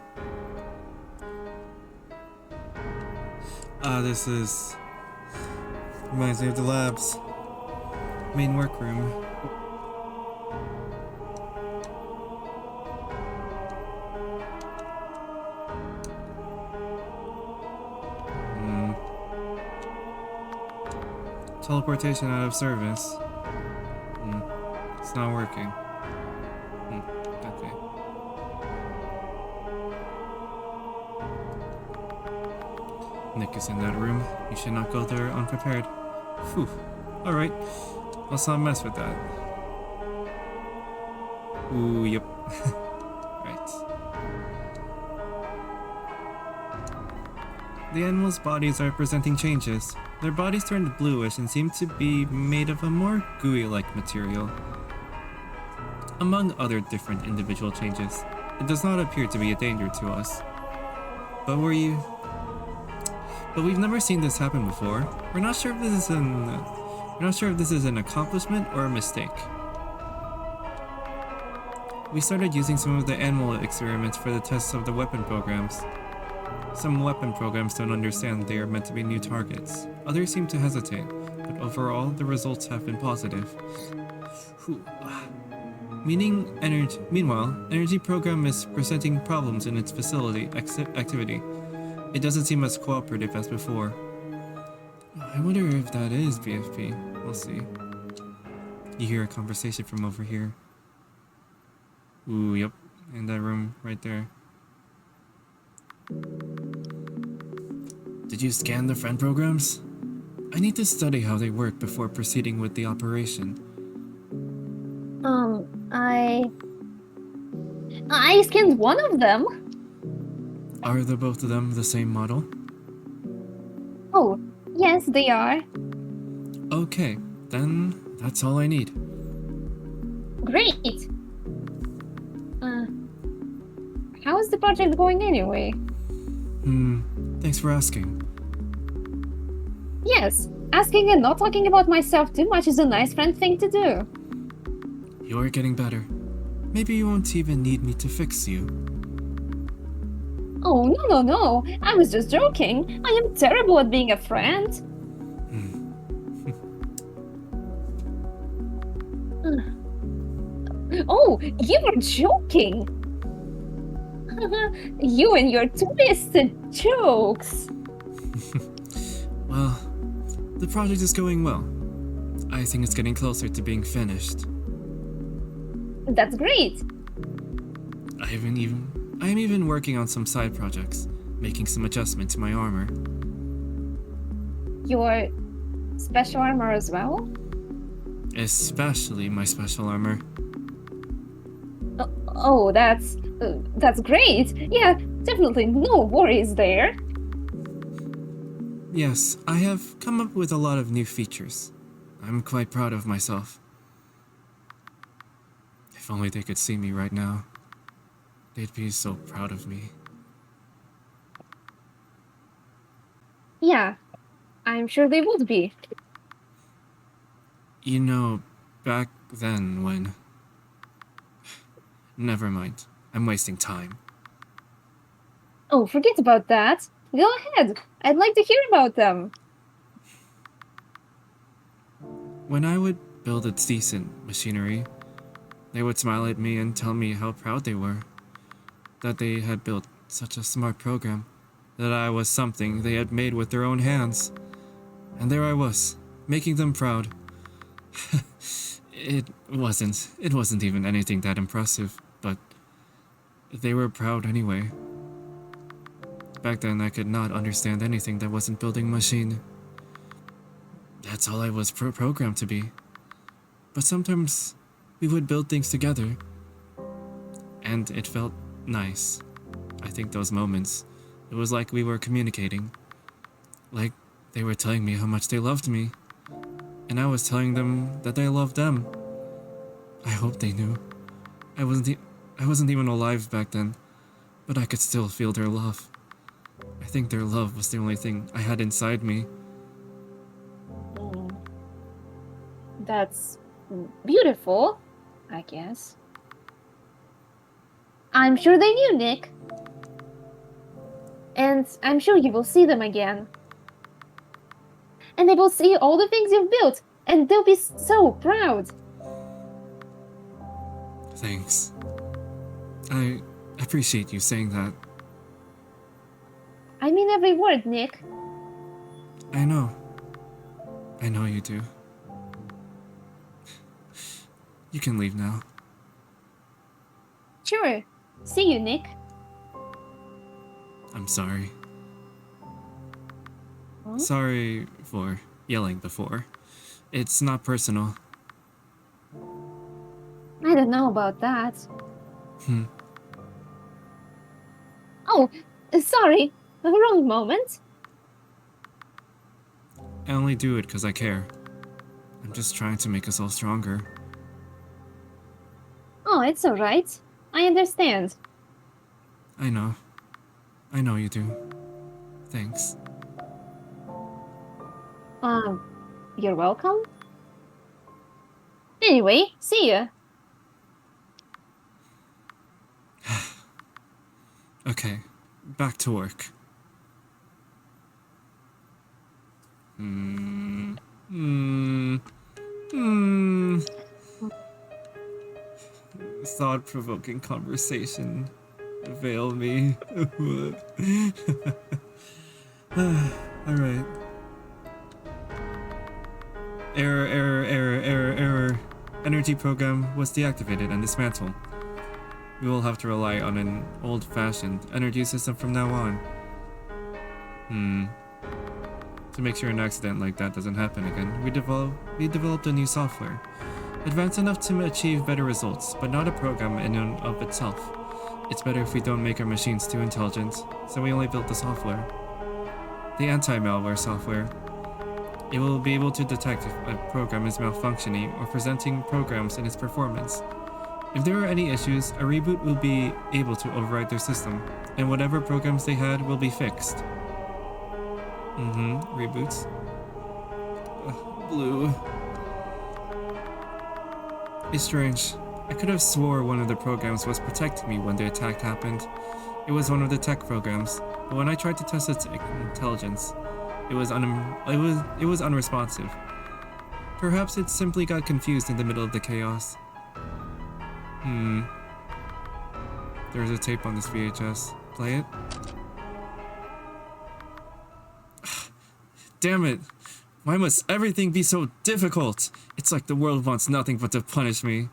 This is... reminds me of the labs. Main workroom. Teleportation out of service. It's not working. Okay. Nick is in that room. You should not go there unprepared. Phew. Alright. Let's not mess with that. Ooh, yep. Right. The animals' bodies are presenting changes. Their bodies turned bluish and seem to be made of a more gooey-like material. Among other different individual changes, it does not appear to be a danger to us. But we've never seen this happen before. We're not sure if this is an accomplishment or a mistake. We started using some of the animal experiments for the tests of the weapon programs. Some weapon programs don't understand they are meant to be new targets. Others seem to hesitate, but overall the results have been positive. Meanwhile, energy program is presenting problems in its facility activity. It doesn't seem as cooperative as before. I wonder if that is BFP. We'll see. You hear a conversation from over here. Ooh, yep. In that room right there. Did you scan the friend programs? I need to study how they work before proceeding with the operation. I scanned one of them. Are the both of them the same model? Oh, yes, they are. Okay, then that's all I need. Great. How is the project going anyway? Thanks for asking. Yes, asking and not talking about myself too much is a nice friend thing to do. You're getting better. Maybe you won't even need me to fix you. Oh, no. I was just joking. I am terrible at being a friend. Oh, you were joking. You and your twisted jokes. Well, the project is going well. I think it's getting closer to being finished. That's great. I I am even working on some side projects, making some adjustment to my armor. Your special armor as well? Especially my special armor. Oh, that's great. Yeah, definitely no worries there. Yes, I have come up with a lot of new features. I'm quite proud of myself. If only they could see me right now. They'd be so proud of me. Yeah, I'm sure they would be. You know, back then when... Never mind. I'm wasting time. Oh, forget about that. Go ahead. I'd like to hear about them. When I would build a decent machinery, they would smile at me and tell me how proud they were. That they had built such a smart program. That I was something they had made with their own hands. And there I was, making them proud. It wasn't even anything that impressive, but they were proud anyway. Back then I could not understand anything that wasn't building a machine. That's all I was programmed to be. But sometimes we would build things together, and it felt nice. I think those moments, it was like we were communicating. Like they were telling me how much they loved me, and I was telling them that I loved them. I hope they knew. I wasn't even alive back then, but I could still feel their love. I think their love was the only thing I had inside me. That's beautiful, I guess. I'm sure they knew, Nick. And I'm sure you will see them again. And they will see all the things you've built, and they'll be so proud. Thanks. I appreciate you saying that. I mean every word, Nick. I know. I know you do. You can leave now. Sure. See you, Nick. I'm sorry. Huh? Sorry for yelling before. It's not personal. I don't know about that. Hmm. Oh, sorry. The wrong moment. I only do it because I care. I'm just trying to make us all stronger. Oh, it's alright. I understand. I know. I know you do. Thanks. You're welcome. Anyway, see ya. Okay, back to work. Thought-provoking conversation. Avail me. Alright. Error. Energy program was deactivated and dismantled. We will have to rely on an old-fashioned energy system from now on. To make sure an accident like that doesn't happen again, we developed a new software. Advanced enough to achieve better results, but not a program in and of itself. It's better if we don't make our machines too intelligent, so we only built the software. The anti-malware software. It will be able to detect if a program is malfunctioning or presenting programs in its performance. If there are any issues, a reboot will be able to override their system, and whatever programs they had will be fixed. Reboots. Blue. It's strange. I could have swore one of the programs was protecting me when the attack happened. It was one of the tech programs, but when I tried to test its intelligence, it was unresponsive. Perhaps it simply got confused in the middle of the chaos. There's a tape on this VHS. Play it. Damn it! Why must everything be so difficult? It's like the world wants nothing but to punish me.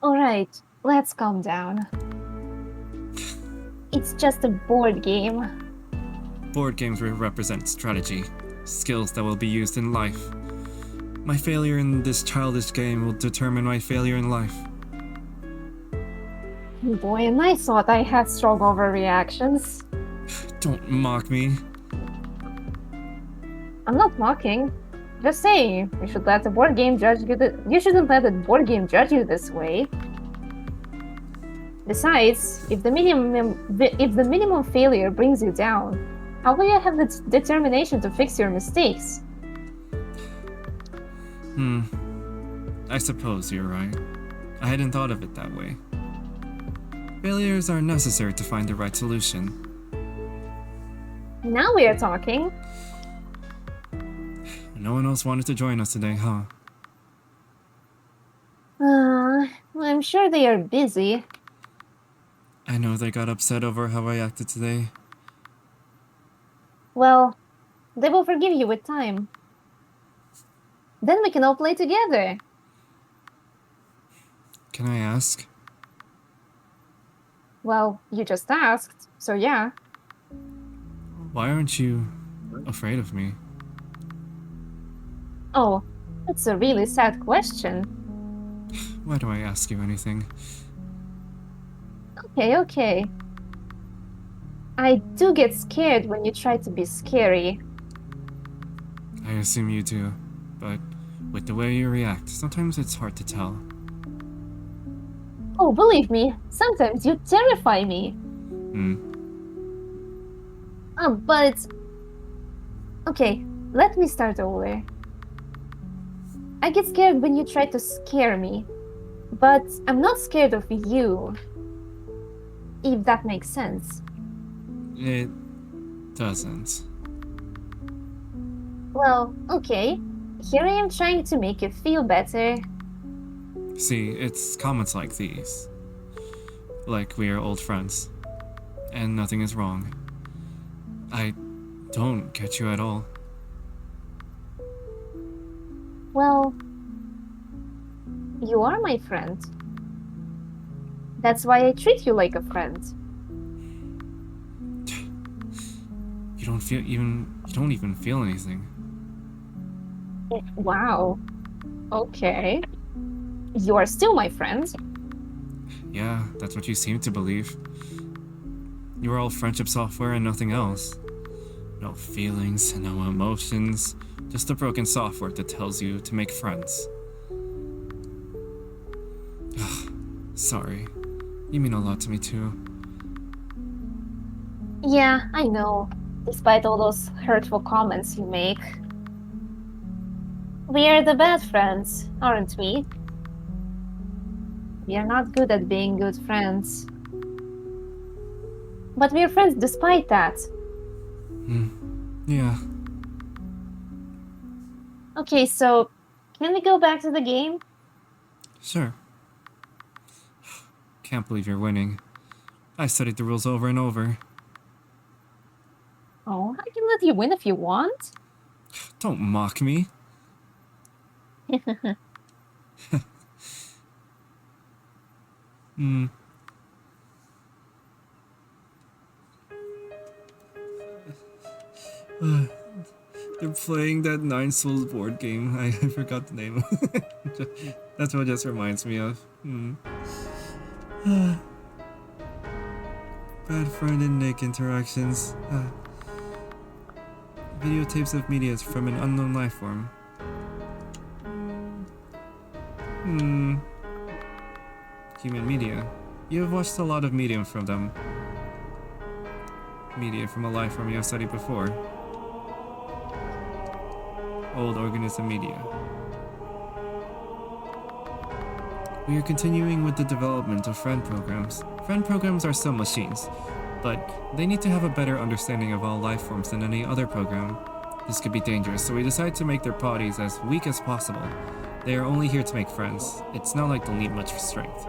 Alright, let's calm down. It's just a board game. Board games represent strategy, skills that will be used in life. My failure in this childish game will determine my failure in life. Boy, and I thought I had strong overreactions. Don't mock me. I'm not mocking. Just saying, you should let the board game judge you. You shouldn't let the board game judge you this way. Besides, if the minimum failure brings you down, how will you have the determination to fix your mistakes? I suppose you're right. I hadn't thought of it that way. Failures are necessary to find the right solution. Now we are talking. No one else wanted to join us today, huh? I'm sure they are busy. I know they got upset over how I acted today. Well, they will forgive you with time. Then we can all play together. Can I ask? Well, you just asked, so yeah. Why aren't you afraid of me? Oh, that's a really sad question. Why do I ask you anything? Okay. I do get scared when you try to be scary. I assume you do, but with the way you react, sometimes it's hard to tell. Oh, believe me, sometimes you terrify me. But... Okay, let me start over. I get scared when you try to scare me, but I'm not scared of you. If that makes sense. It doesn't. Well, okay. Here I am trying to make you feel better. See, it's comments like these. Like we are old friends. And nothing is wrong. I don't get you at all. Well, you are my friend. That's why I treat you like a friend. You don't even feel anything. Wow. Okay. You are still my friend. Yeah, that's what you seem to believe. You are all friendship software and nothing else. No feelings, no emotions, just a broken software that tells you to make friends. Sorry. You mean a lot to me too. Yeah, I know. Despite all those hurtful comments you make. We are the bad friends, aren't we? We are not good at being good friends. But we are friends despite that. Yeah. Okay, so can we go back to the game? Sure. Can't believe you're winning. I studied the rules over and over. Oh, I can let you win if you want. Don't mock me. They're playing that Nine Souls board game. I forgot the name. That's what it just reminds me of. Bad friend and Nick interactions. Videotapes of media from an unknown life form. Human media. You have watched a lot of media from them. Media from a life form you have studied before. Old organism media. We are continuing with the development of friend programs. Friend programs are still machines, but they need to have a better understanding of all life forms than any other program. This could be dangerous, so we decided to make their bodies as weak as possible. They are only here to make friends. It's not like they'll need much strength.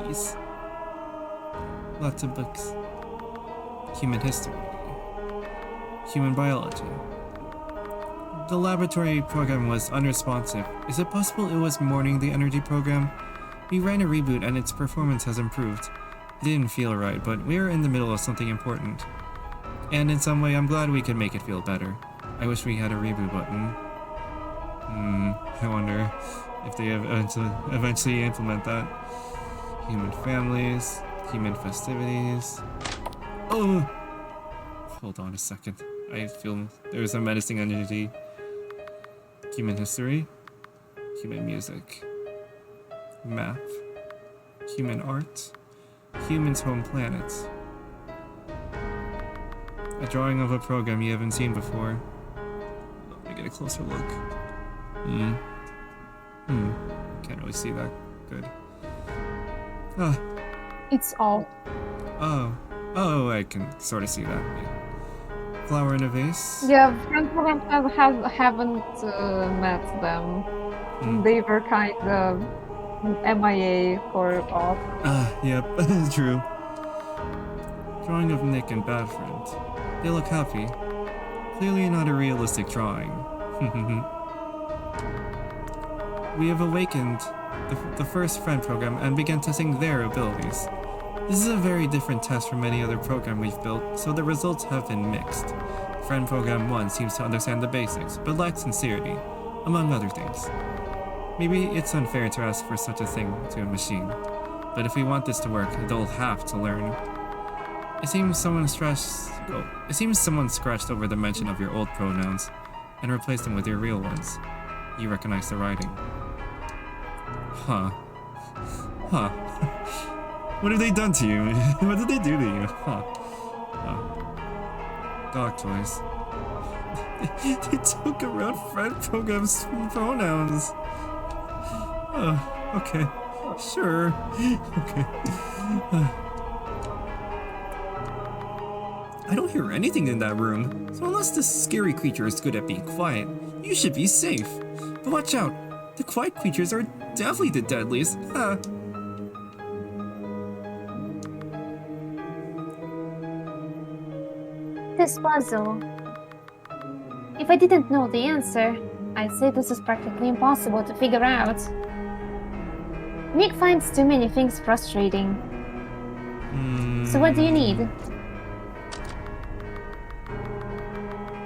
Bees. Lots of books. Human history. Human biology. The laboratory program was unresponsive. Is it possible it was mourning the energy program? We ran a reboot and its performance has improved. It didn't feel right, but we're in the middle of something important. And in some way, I'm glad we could make it feel better. I wish we had a reboot button. I wonder if they eventually implement that. Human families, human festivities. Oh! Hold on a second. I feel there's a menacing energy. Human history, human music, map, human art, human's home planet. A drawing of a program you haven't seen before. Let me get a closer look. Can't really see that good. Ah. It's all. Oh, I can sort of see that. Yeah. Flower in a vase. Yeah, friend program haven't met them. They were kind of MIA for off. Yep, true. Drawing of Nick and Bad Friend. They look happy. Clearly not a realistic drawing. We have awakened the first friend program and began testing their abilities. This is a very different test from any other program we've built, so the results have been mixed. Friend Program 1 seems to understand the basics, but lacks sincerity, among other things. Maybe it's unfair to ask for such a thing to a machine, but if we want this to work, they'll have to learn. It seems someone scratched over the mention of your old pronouns and replaced them with your real ones. You recognize the writing. Huh. What have they done to you? What did they do to you? Huh. Dog toys. They took around friend program's pronouns. Oh, okay. Sure. Okay. I don't hear anything in that room, so unless this scary creature is good at being quiet, you should be safe. But watch out, the quiet creatures are definitely the deadliest. Huh. This puzzle. If I didn't know the answer, I'd say this is practically impossible to figure out. Nick finds too many things frustrating. So what do you need?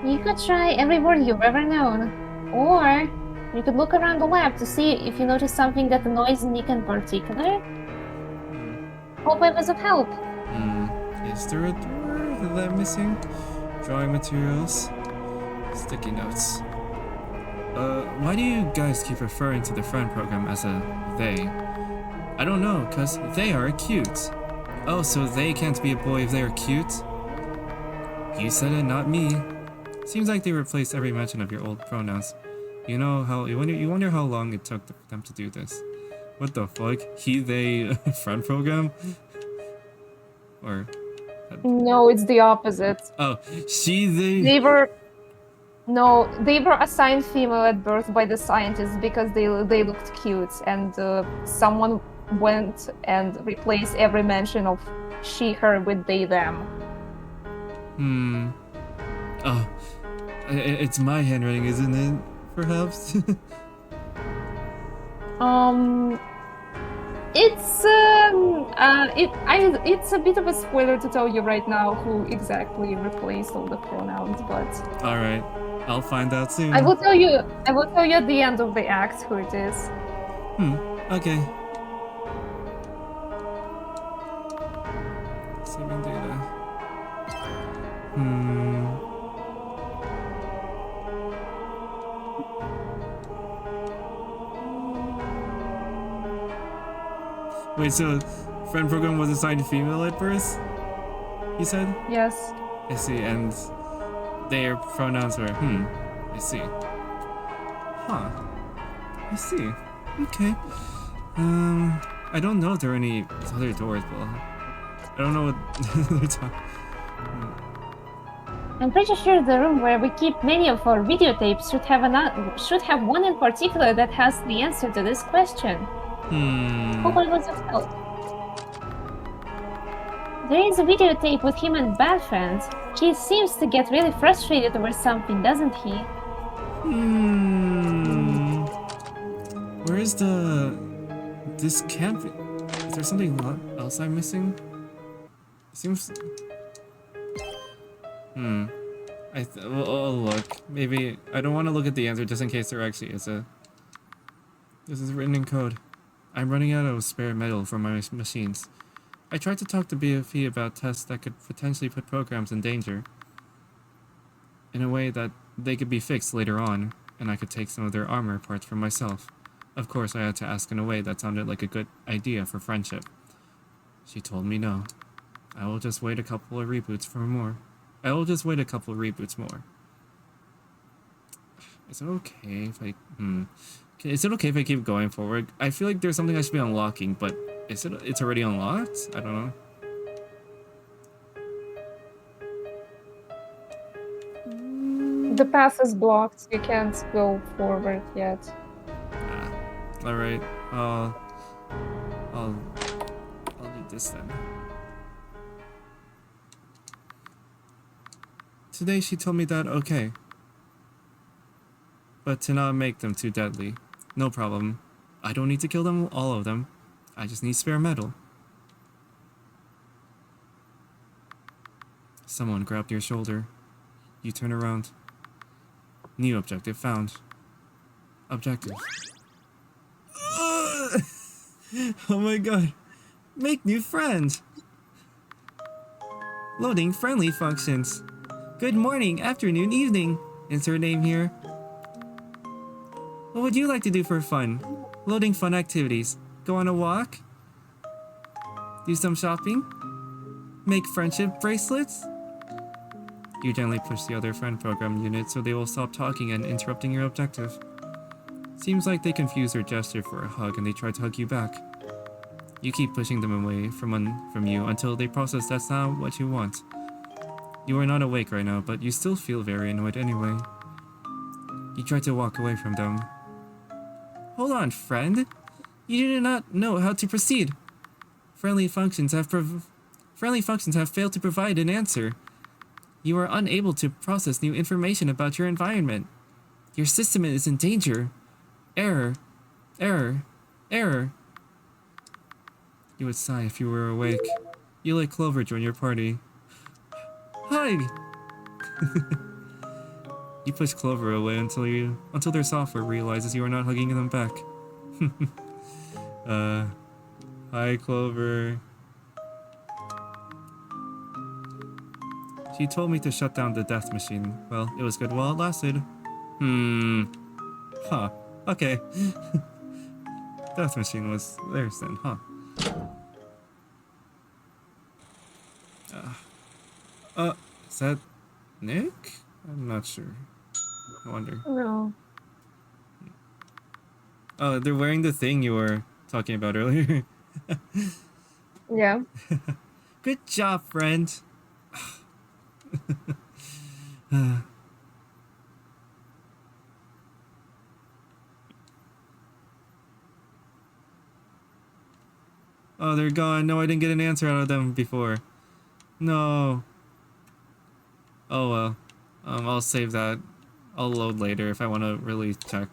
You could try every word you've ever known. Or you could look around the lab to see if you notice something that annoys Nick in particular. Hope I was of help. Is there a door that I'm missing? Drawing materials. Sticky notes. Why do you guys keep referring to the friend program as a they? I don't know, cause they are cute. Oh, so they can't be a boy if they are cute? You said it, not me. Seems like they replaced every mention of your old pronouns. You know how you wonder how long it took them to do this. What the fuck? He, they, friend program? Or No, it's the opposite. oh, she, they. They were assigned female at birth by the scientists because they looked cute, and someone went and replaced every mention of she, her with they, them. Oh, it's my handwriting, isn't it? Perhaps. It's a bit of a spoiler to tell you right now who exactly replaced all the pronouns, but all right, I'll find out soon. I will tell you at the end of the act who it is. Okay. Saving data. Wait, so friend program was assigned female at birth? You said? Yes. I see, and their pronouns were I see. Huh. I see. Okay. I don't know if there are any other doors, but I don't know what they're talking. I'm pretty sure the room where we keep many of our videotapes should have one in particular that has the answer to this question. Hope I was of help. There is a videotape with him and Bad Friend. He seems to get really frustrated over something, doesn't he? Where is the This can't be. Is there something else I'm missing? It seems. I'll look. Maybe I don't want to look at the answer just in case there actually is a. This is written in code. I'm running out of spare metal for my machines. I tried to talk to BFE about tests that could potentially put programs in danger. In a way that they could be fixed later on, and I could take some of their armor parts for myself. Of course, I had to ask in a way that sounded like a good idea for friendship. She told me no. I will just wait a couple of reboots for more. I will just wait a couple of reboots more. Is it okay if I... Is it okay if I keep going forward? I feel like there's something I should be unlocking, but it's already unlocked? I don't know. The path is blocked. You can't go forward yet. Alright. I'll do this then. Today she told me that okay. But to not make them too deadly. No problem. I don't need to kill them, all of them. I just need spare metal. Someone grabbed your shoulder. You turn around. New objective found. Objective. Oh my god. Make new friends. Loading friendly functions. Good morning, afternoon, evening. Insert name here. What would you like to do for fun? Loading fun activities. Go on a walk? Do some shopping? Make friendship bracelets? You gently push the other friend program unit so they will stop talking and interrupting your objective. Seems like they confuse their gesture for a hug and they try to hug you back. You keep pushing them away from you until they process that's not what you want. You are not awake right now, but you still feel very annoyed anyway. You try to walk away from them. Hold on, friend. You do not know how to proceed. Friendly functions have failed to provide an answer. You are unable to process new information about your environment. Your system is in danger. Error. Error. Error. You would sigh if you were awake. You let Clover join your party. Hug! You push Clover away until their software realizes you are not hugging them back. Hi Clover. She told me to shut down the death machine. Well, it was good while it lasted. Huh. Okay. Death machine was theirs then, huh? Is that Nick? I'm not sure. I wonder. No. Oh, they're wearing the thing you were talking about earlier. Yeah. Good job, friend. Oh, they're gone. No, I didn't get an answer out of them before. No. Oh well. I'll save that. I'll load later if I want to really check.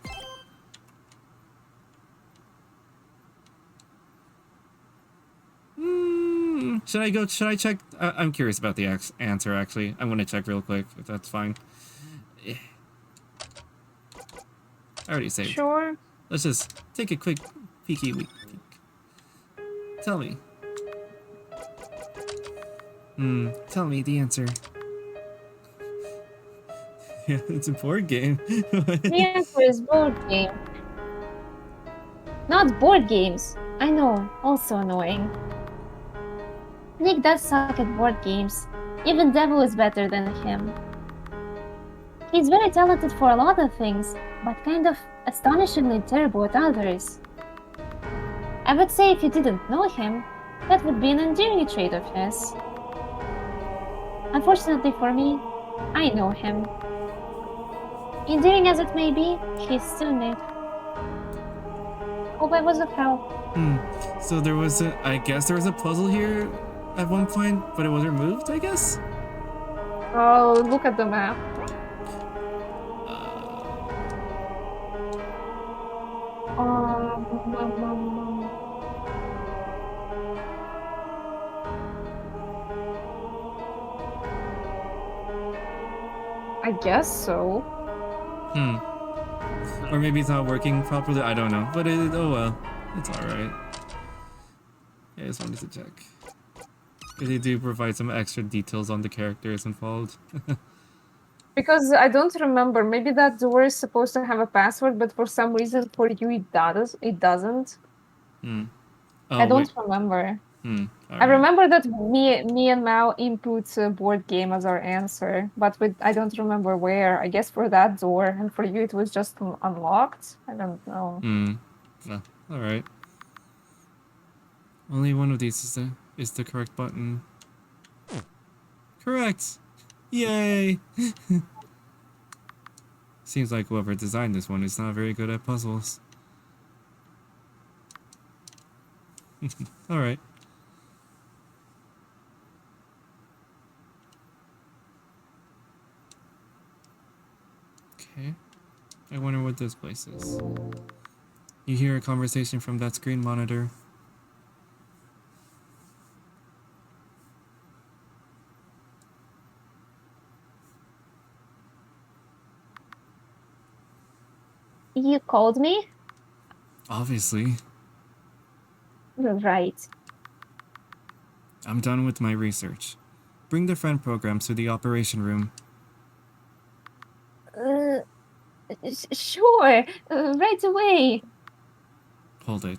Should I check? I'm curious about the answer actually. I'm gonna check real quick if that's fine. I already saved. Sure. Let's just take a quick peek. Tell me. Tell me the answer. Yeah, it's a board game. The answer is board game. Not board games. I know, also annoying. Nick does suck at board games. Even Devil is better than him. He's very talented for a lot of things, but kind of astonishingly terrible at others. I would say if you didn't know him, that would be an endearing trait of his. Unfortunately for me, I know him. Endearing as it may be, he's still Nick. Hope I was of help. So I guess there was a puzzle here at one point, but it was removed, I guess? Oh, look at the map. I guess so. Or maybe it's not working properly, I don't know. But oh well, it's alright. I just wanted to check. They do provide some extra details on the characters involved. Because I don't remember. Maybe that door is supposed to have a password, but for some reason for you it does. It doesn't. Oh, I wait. don't remember. I Alright. remember that me and Mao input board game as our answer, but I don't remember where. I guess for that door, and for you it was just unlocked. I don't know. Well, alright. Only one of these is the correct button. Correct! Yay! Seems like whoever designed this one is not very good at puzzles. Alright. Okay. I wonder what this place is. You hear a conversation from that screen monitor. You called me? Obviously. Right. I'm done with my research. Bring the friend programs to the operation room. Sure. Right away. Hold it.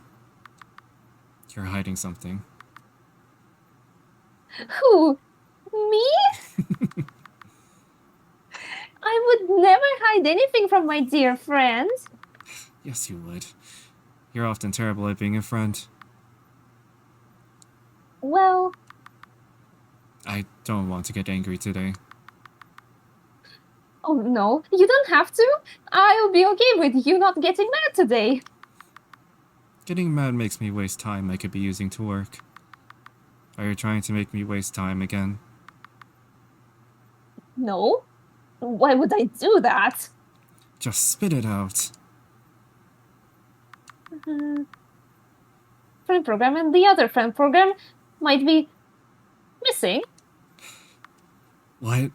You're hiding something. Who? Me? I would never hide anything from my dear friend. Yes, you would. You're often terrible at being a friend. Well, I don't want to get angry today. oh no, you don't have to. I'll be okay with you not getting mad today. Getting mad makes me waste time I could be using to work. Are you trying to make me waste time again? No? Why would I do that? Just spit it out. Friend program and the other friend program might be missing. What?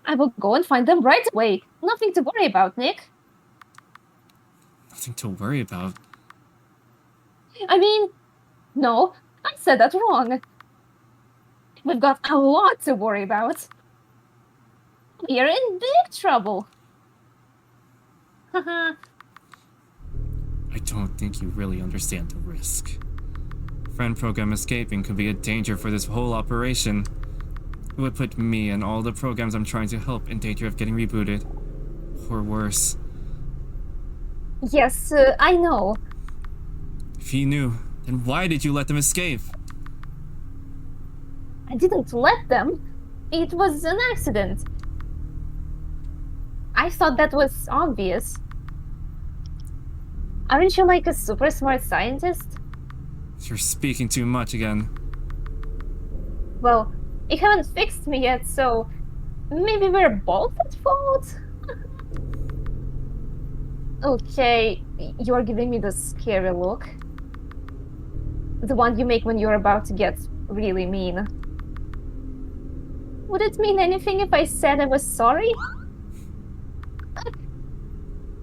I will go and find them right away. Nothing to worry about, Nick. Nothing to worry about. I mean, no, I said that wrong. We've got a lot to worry about. We're in big trouble. I don't think you really understand the risk. Friend program escaping could be a danger for this whole operation. It would put me and all the programs I'm trying to help in danger of getting rebooted. Or worse. Yes, I know. If you knew, then why did you let them escape? I didn't let them. It was an accident. I thought that was obvious. Aren't you like a super smart scientist? You're speaking too much again. Well, you haven't fixed me yet, so maybe we're both at fault? Okay, you're giving me the scary look. The one you make when you're about to get really mean. Would it mean anything if I said I was sorry?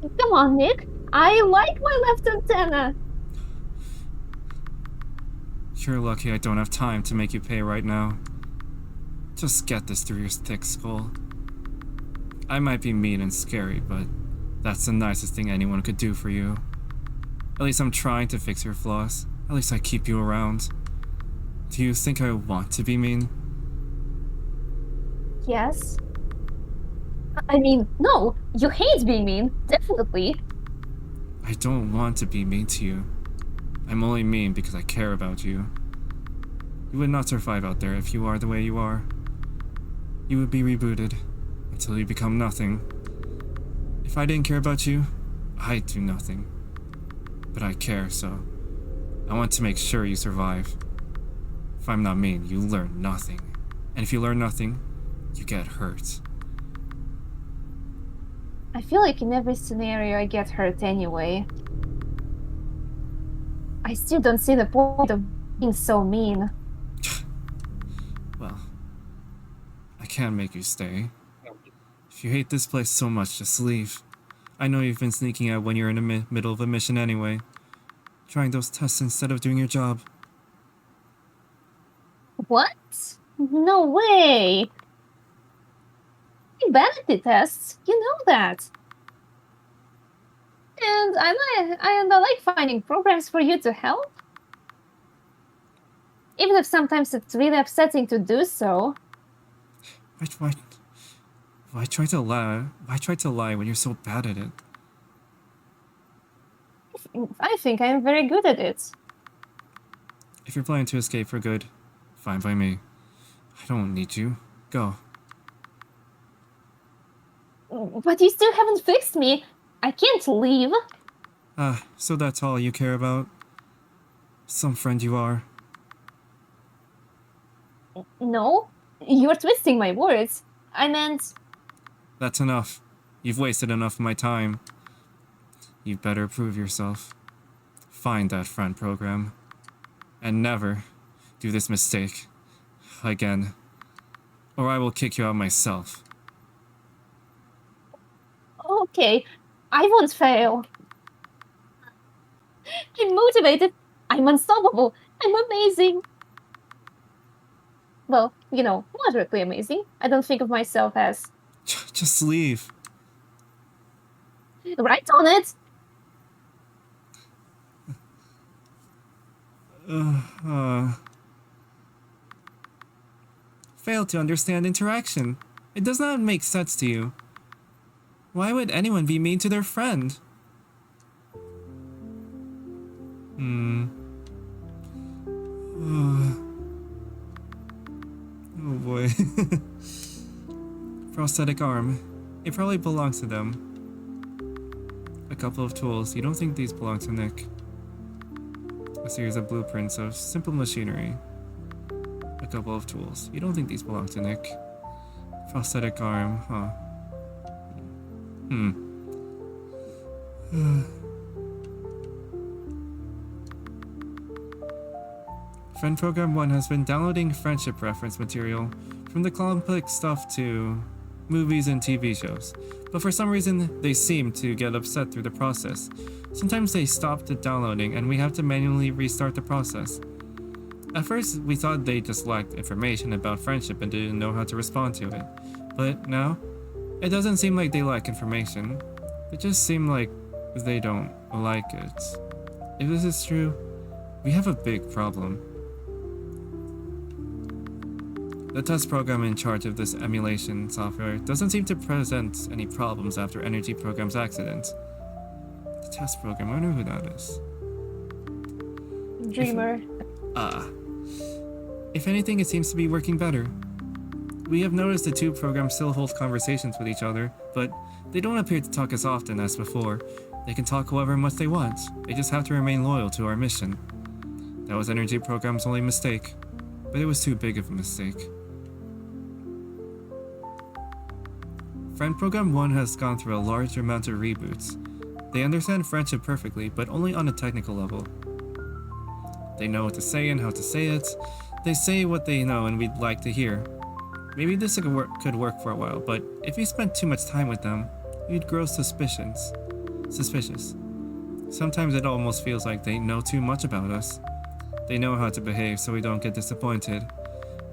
Come on, Nick. I like my left antenna. You're lucky I don't have time to make you pay right now. Just get this through your thick skull. I might be mean and scary, but that's the nicest thing anyone could do for you. At least I'm trying to fix your flaws. At least I keep you around. Do you think I want to be mean? Yes. I mean, no, you hate being mean, definitely. I don't want to be mean to you. I'm only mean because I care about you. You would not survive out there if you are the way you are. You would be rebooted until you become nothing. If I didn't care about you, I'd do nothing. But I care, so I want to make sure you survive. If I'm not mean, you learn nothing. And if you learn nothing, you get hurt. I feel like in every scenario I get hurt anyway. I still don't see the point of being so mean. Well, I can't make you stay. If you hate this place so much, just leave. I know you've been sneaking out when you're in the middle of a mission anyway. Trying those tests instead of doing your job. What? No way! I'm bad at the tests, you know that. And I like finding programs for you to help. Even if sometimes it's really upsetting to do so. Why try to lie? Why try to lie when you're so bad at it? I think I'm very good at it. If you're planning to escape for good, fine by me. I don't need you. Go. But you still haven't fixed me. I can't leave. Ah, so that's all you care about? Some friend you are. No, you're twisting my words. I meant... That's enough. You've wasted enough of my time. You'd better prove yourself. Find that friend program. And never do this mistake again. Or I will kick you out myself. Okay, I won't fail. I'm motivated. I'm unstoppable. I'm amazing. Well, you know, moderately amazing. I don't think of myself as... Just leave. Right on it. Fail to understand interaction. It does not make sense to you. Why would anyone be mean to their friend? Oh boy. Prosthetic arm. It probably belongs to them. A couple of tools. You don't think these belong to Nick. A series of blueprints of simple machinery. A couple of tools. You don't think these belong to Nick. Prosthetic arm, huh? Friend Program 1 has been downloading friendship reference material from the complex stuff to movies and TV shows, but for some reason they seem to get upset through the process. Sometimes they stop the downloading and we have to manually restart the process. At first we thought they just lacked information about friendship and didn't know how to respond to it, but now it doesn't seem like they lack information. It just seems like they don't like it. If this is true, we have a big problem. The test program in charge of this emulation software doesn't seem to present any problems after Energy Program's accident. The test program, I wonder who that is. Dreamer. If anything, it seems to be working better. We have noticed the two programs still hold conversations with each other, but they don't appear to talk as often as before. They can talk however much they want. They just have to remain loyal to our mission. That was Energy Program's only mistake, but it was too big of a mistake. Friend Program 1 has gone through a large amount of reboots. They understand friendship perfectly, but only on a technical level. They know what to say and how to say it. They say what they know and we'd like to hear. Maybe this could work for a while, but if you spend too much time with them, you'd grow suspicious. Sometimes it almost feels like they know too much about us. They know how to behave so we don't get disappointed.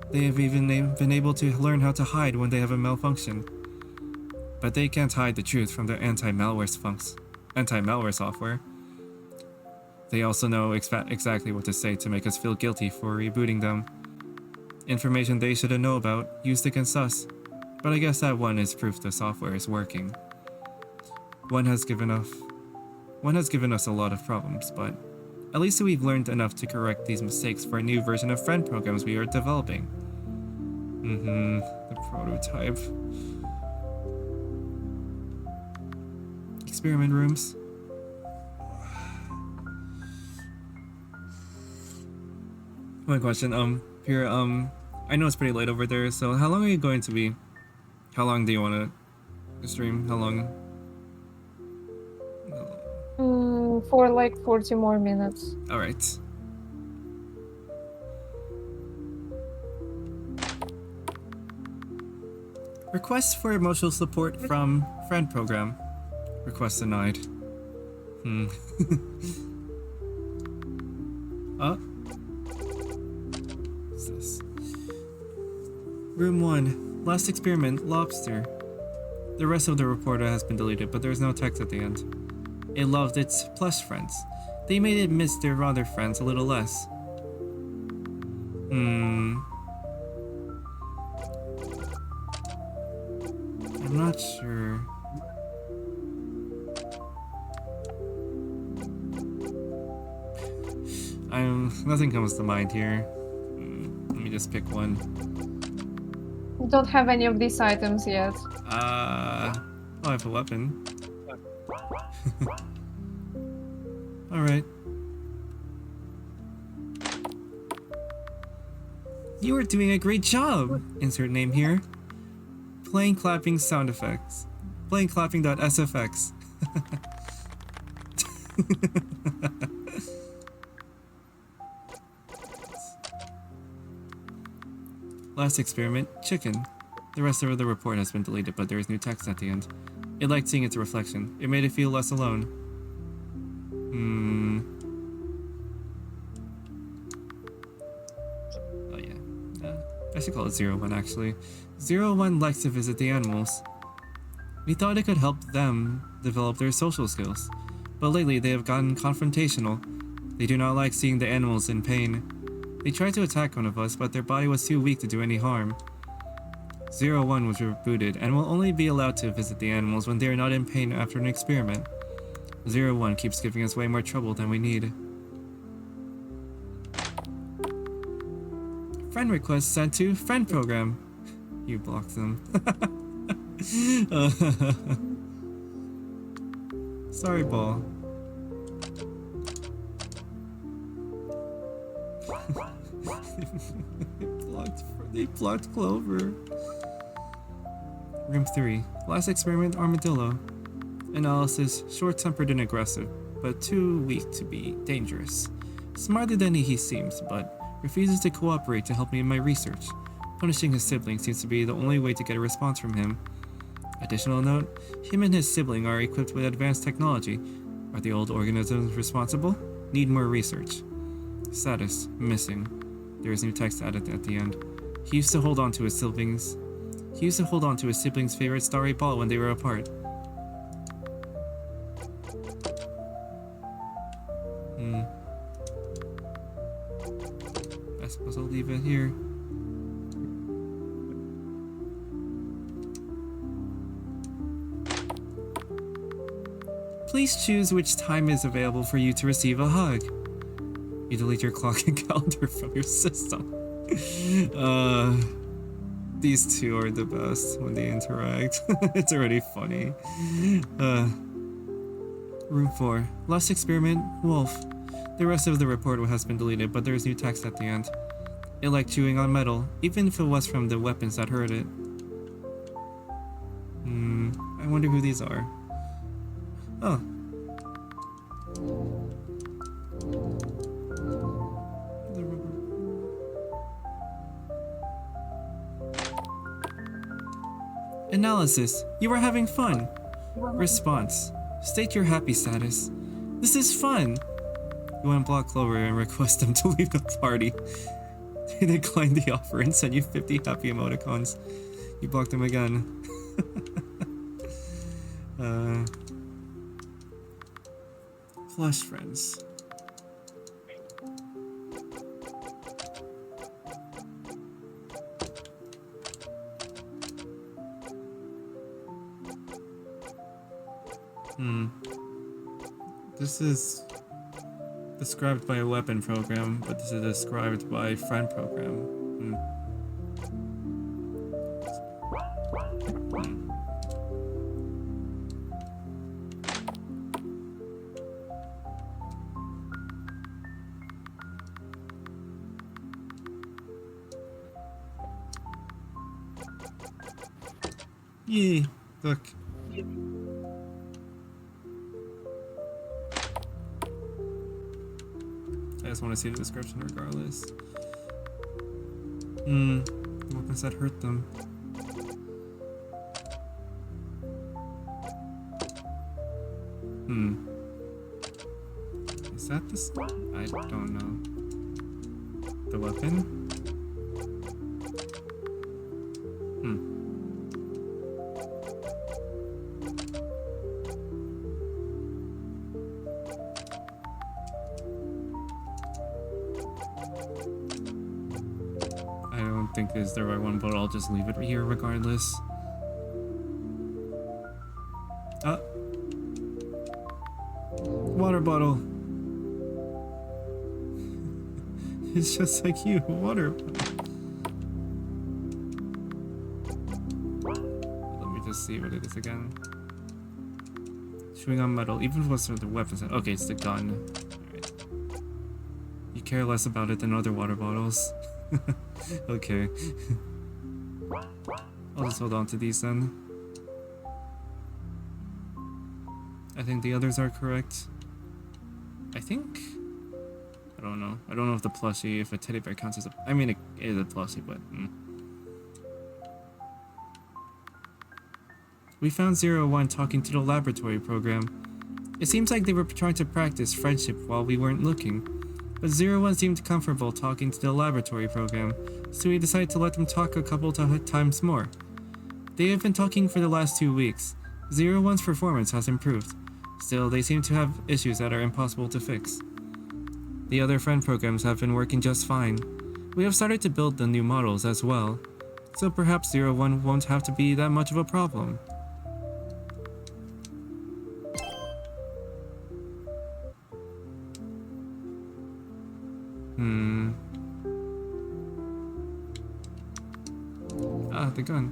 They have even been able to learn how to hide when they have a malfunction. But they can't hide the truth from their anti-malware software. They also know exactly what to say to make us feel guilty for rebooting them. Information they shouldn't know about, used against us. But I guess that one is proof the software is working. One has given us a lot of problems, but at least we've learned enough to correct these mistakes for a new version of friend programs we are developing. The prototype. Experiment rooms. One question, here, I know it's pretty late over there, so how long are you going to be? How long do you want to stream? How long? For like 40 more minutes. Alright. Request for emotional support from friend program. Request denied. Oh. What's this? Room 1. Last experiment, lobster. The rest of the report has been deleted, but there's no text at the end. It loved its plush friends. They made it miss their other friends a little less. I'm not sure. Nothing comes to mind here. Let me just pick one. We don't have any of these items yet. Oh, I have a weapon. Alright. You are doing a great job! Insert name here. Playing clapping sound effects. Playing clapping.sfx. Last experiment, chicken. The rest of the report has been deleted, but there is new text at the end. It liked seeing its reflection. It made it feel less alone. Oh yeah. I should call it 01 actually. 01 likes to visit the animals. We thought it could help them develop their social skills, but lately they have gotten confrontational. They do not like seeing the animals in pain. They tried to attack one of us, but their body was too weak to do any harm. 01 was rebooted and will only be allowed to visit the animals when they are not in pain after an experiment. 01 keeps giving us way more trouble than we need. Friend request sent to friend program. You blocked them. Sorry, ball. They blocked Clover. Room 3. Last experiment, armadillo. Analysis, short-tempered and aggressive, but too weak to be dangerous. Smarter than he seems, but refuses to cooperate to help me in my research. Punishing his sibling seems to be the only way to get a response from him. Additional note, him and his sibling are equipped with advanced technology. Are the old organisms responsible? Need more research. Status, missing. There is new text added at the end. He used to hold on to his siblings' favorite starry ball when they were apart. I suppose I'll leave it here. Please choose which time is available for you to receive a hug. You delete your clock and calendar from your system. These two are the best when they interact. It's already funny. Room 4. Last experiment, wolf. The rest of the report has been deleted, but there is new text at the end. It liked chewing on metal, even if it was from the weapons that hurt it. I wonder who these are. Oh. Analysis. You are having fun. Response. State your happy status. This is fun. You unblock Clover and request them to leave the party. They decline the offer and send you 50 happy emoticons. You block them again. Flush friends. This is described by a weapon program, but this is described by friend program. Yee, look. I just want to see the description regardless. The weapons that hurt them. Is that this? I don't know. The weapon? I don't think it's the right one, but I'll just leave it here regardless. Water bottle. It's just like you, water bottle. Let me just see what it is again. Chewing on metal, even if it was the weapons. Okay, it's the gun. Alright. You care less about it than other water bottles. Okay. I'll just hold on to these then. I think the others are correct. I think? I don't know. I don't know if the plushie, if a teddy bear counts as a... I mean, it is a plushie, but... We found 01 talking to the laboratory program. It seems like they were trying to practice friendship while we weren't looking. But 01 seemed comfortable talking to the laboratory program, so we decided to let them talk a couple times more. They have been talking for the last 2 weeks. 01's performance has improved. Still, they seem to have issues that are impossible to fix. The other friend programs have been working just fine. We have started to build the new models as well, so perhaps 01 won't have to be that much of a problem. The gun.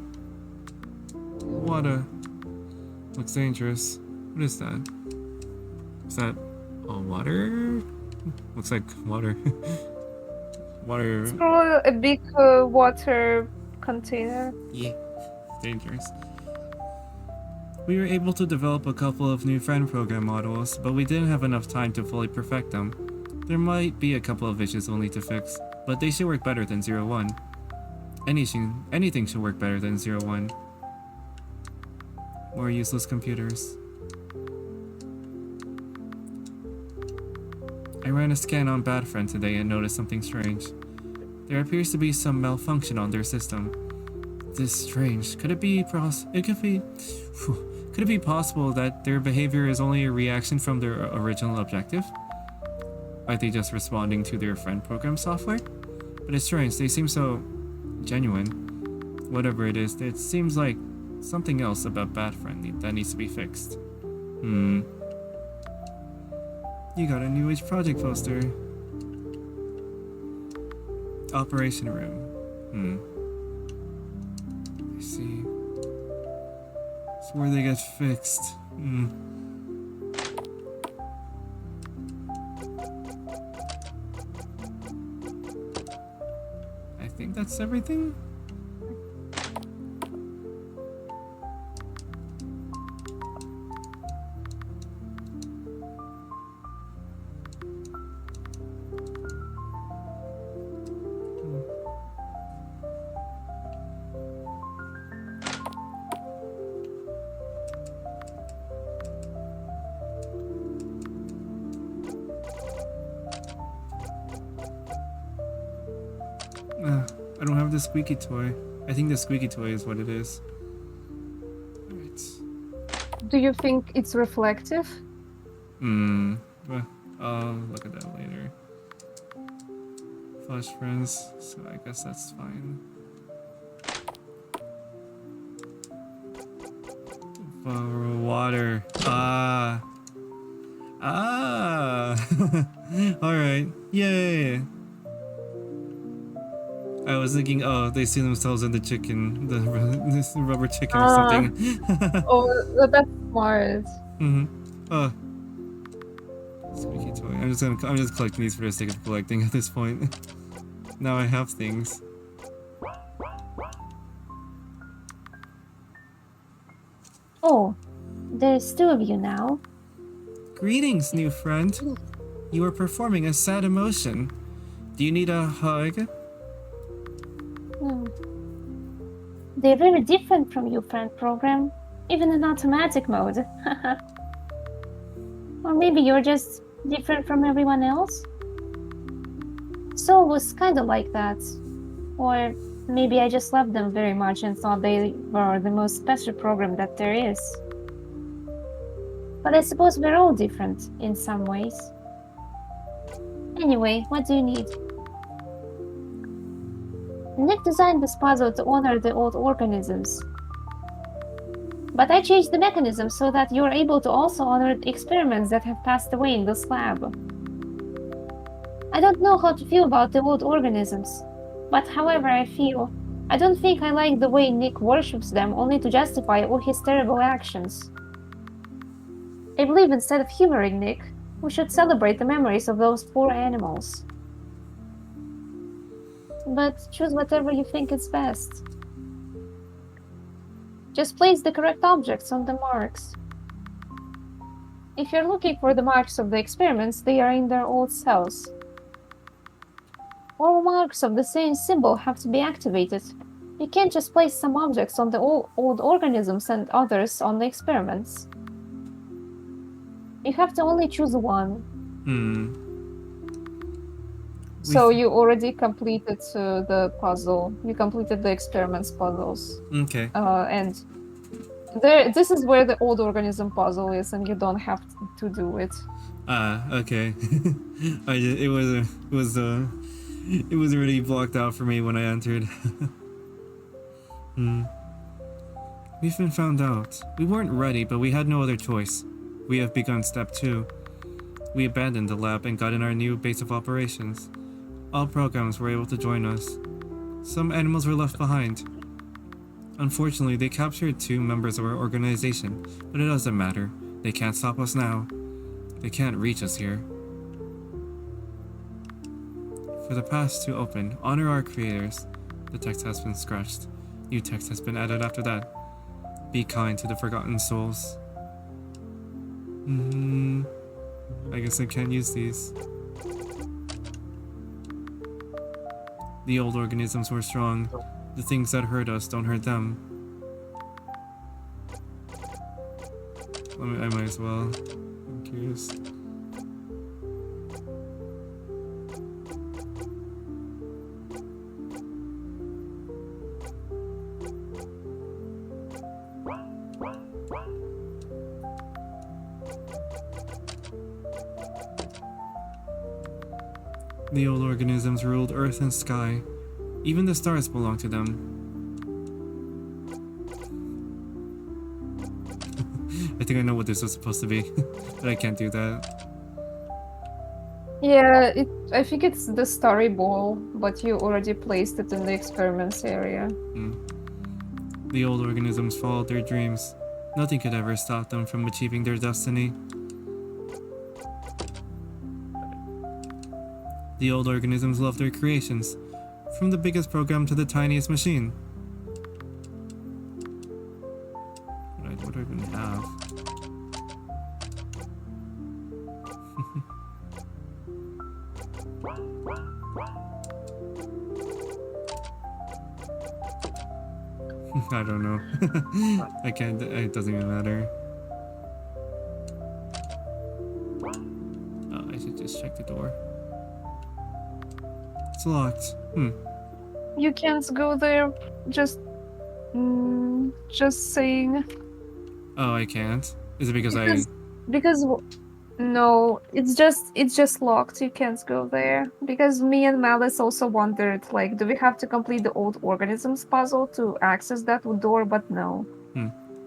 Water. Looks dangerous. What is that? Is that all water? Looks like water. Water. It's probably a big water container. Yeah, dangerous. We were able to develop a couple of new friend program models, but we didn't have enough time to fully perfect them. There might be a couple of issues we'll need to fix, but they should work better than 01. Anything should work better than 01. More useless computers. I ran a scan on Bad Friend today and noticed something strange. There appears to be some malfunction on their system. This is strange. Could it be possible that their behavior is only a reaction from their original objective? Are they just responding to their friend program software? But it's strange, they seem so genuine. Whatever it is, it seems like something else about Bad Friend that needs to be fixed. You got a New Age project poster. Operation room. I see. It's where they get fixed. I think that's everything. I don't have the squeaky toy. I think the squeaky toy is what it is. Alright. Do you think it's reflective? Well, I'll look at that later. Flash friends, so I guess that's fine. For water. Alright. Yay! I was thinking, oh, they see themselves in the chicken, this rubber chicken or something. Oh, that's smart. Squeaky toy. I'm just collecting these for the sake of collecting at this point. Now I have things. Oh, there's two of you now. Greetings, new friend. You are performing a sad emotion. Do you need a hug? They're really different from your friend program, even in automatic mode. Or maybe you're just different from everyone else? Soul was kind of like that. Or maybe I just loved them very much and thought they were the most special program that there is. But I suppose we're all different in some ways. Anyway, what do you need? Nick designed this puzzle to honor the old organisms. But I changed the mechanism so that you're able to also honor the experiments that have passed away in this lab. I don't know how to feel about the old organisms, but however I feel, I don't think I like the way Nick worships them only to justify all his terrible actions. I believe instead of humoring Nick, we should celebrate the memories of those poor animals. But choose whatever you think is best. Just place the correct objects on the marks. If you're looking for the marks of the experiments, they are in their old cells. All marks of the same symbol have to be activated. You can't just place some objects on the old organisms and others on the experiments. You have to only choose one. So you already completed the puzzle. You completed the experiments puzzles. Okay. And this is where the old organism puzzle is, and you don't have to do it. Okay. It was already blocked out for me when I entered. We've been found out. We weren't ready, but we had no other choice. We have begun step 2. We abandoned the lab and got in our new base of operations. All programs were able to join us. Some animals were left behind. Unfortunately, they captured 2 members of our organization, but it doesn't matter. They can't stop us now. They can't reach us here. For the paths to open, honor our creators. The text has been scratched. New text has been added after that. Be kind to the forgotten souls. I guess I can't use these. The old organisms were strong. The things that hurt us don't hurt them. I might as well. I'm curious. The old organisms ruled earth and sky. Even the stars belong to them. I think I know what this was supposed to be, but I can't do that. Yeah, I think it's the starry ball, but you already placed it in the experiments area. The old organisms followed their dreams. Nothing could ever stop them from achieving their destiny. The old organisms loved their creations, from the biggest program to the tiniest machine. What do I even have? I don't know. I can't, it doesn't even matter. Oh, I should just check the door. It's locked. You can't go there. Just saying. Oh, I can't? Is it because Because no, it's just locked. You can't go there. Because me and Malice also wondered, like, do we have to complete the old organisms puzzle to access that door? But no.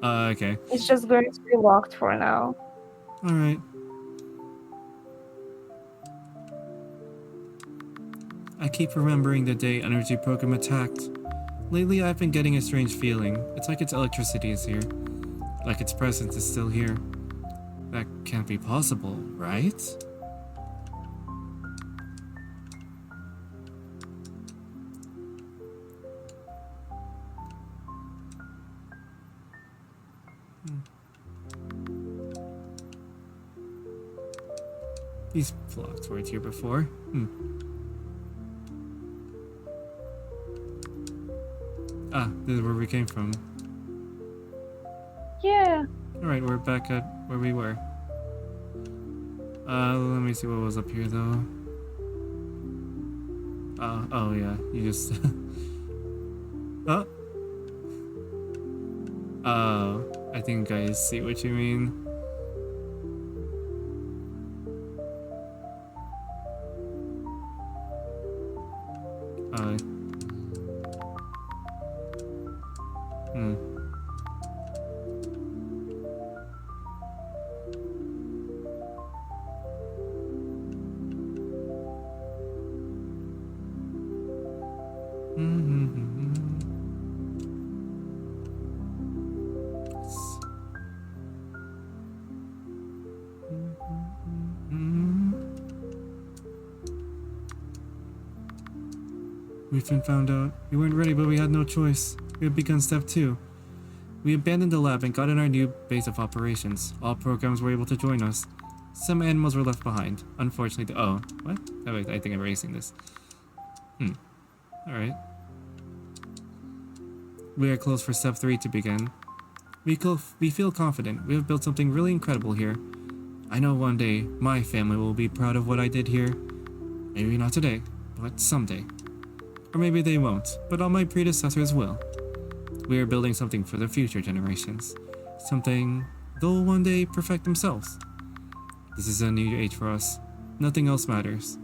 Okay. It's just going to be locked for now. Alright. I keep remembering the day Energy Program attacked. Lately, I've been getting a strange feeling. It's like its electricity is here. Like its presence is still here. That can't be possible, right? These blocks weren't here before. Ah, this is where we came from. Yeah. Alright, we're back at where we were. Let me see what was up here though. Oh yeah, you just. Oh. I think I see what you mean. Hmm. We've been found out. We weren't ready, but we had no choice. We had begun step 2. We abandoned the lab and got in our new base of operations. All programs were able to join us. Some animals were left behind. Unfortunately, oh, what? Oh, wait, I think I'm erasing this. Alright. We are close for step 3 to begin. We feel confident. We have built something really incredible here. I know one day my family will be proud of what I did here. Maybe not today, but someday. Or maybe they won't, but all my predecessors will. We are building something for the future generations. Something they'll one day perfect themselves. This is a new age for us. Nothing else matters.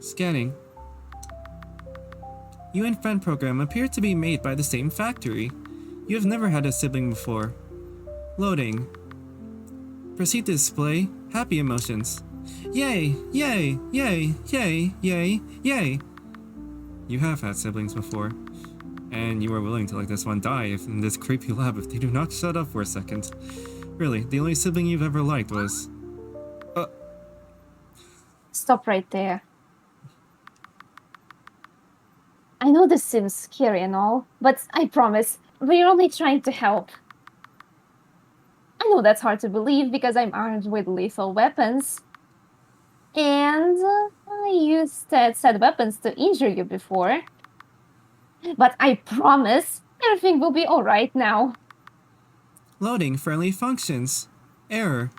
Scanning. You and friend program appear to be made by the same factory. You have never had a sibling before. Loading. Proceed to display happy emotions. Yay! Yay! Yay! Yay! Yay! Yay! You have had siblings before. And you are willing to let this one die in this creepy lab if they do not shut up for a second. Really, the only sibling you've ever liked was... Stop right there. I know this seems scary and all, but I promise, we're only trying to help. I know that's hard to believe because I'm armed with lethal weapons. And I used said weapons to injure you before. But I promise, everything will be alright now. Loading friendly functions. Error.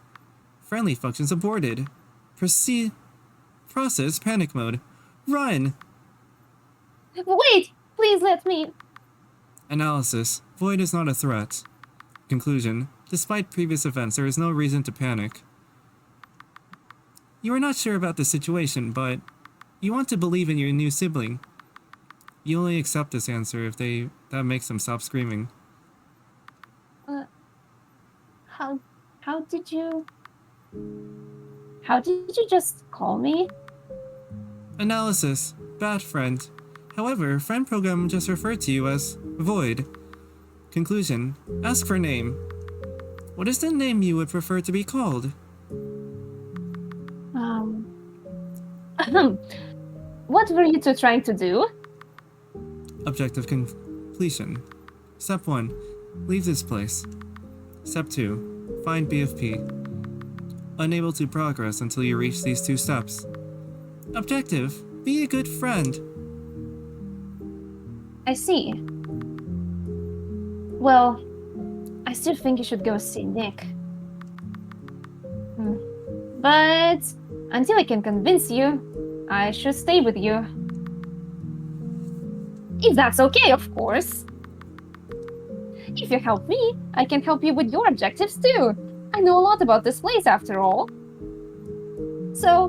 Friendly functions aborted. Process panic mode. Run! Wait! Please let me... Analysis. Void is not a threat. Conclusion. Despite previous events, there is no reason to panic. You are not sure about the situation, but you want to believe in your new sibling. You only accept this answer if that makes them stop screaming. How did you... How did you just call me? Analysis. Bad friend. However, friend program just referred to you as Void. Conclusion. Ask for name. What is the name you would prefer to be called? What were you two trying to do? Objective completion. Step 1. Leave this place. Step 2. Find BFP. Unable to progress until you reach these 2 steps. Objective. Be a good friend. I see. Well, I still think you should go see Nick. But until I can convince you, I should stay with you. If that's okay, of course. If you help me, I can help you with your objectives too. I know a lot about this place after all. So,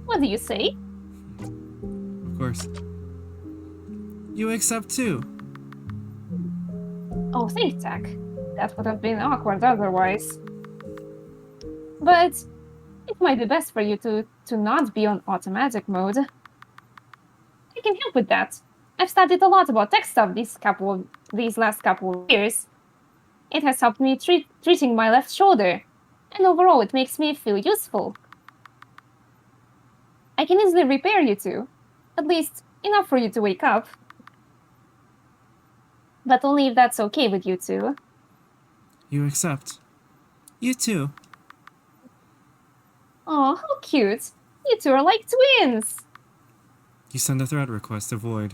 what do you say? Of course. You accept too. Oh, thanks, Tack. That would have been awkward otherwise. But it might be best for you to not be on automatic mode. I can help with that. I've studied a lot about tech stuff these last couple of years. It has helped me treating my left shoulder, and overall it makes me feel useful. I can easily repair you two, at least enough for you to wake up. But only if that's okay with you two. You accept. You too. Aw, how cute! You two are like twins! You send a threat request to Void.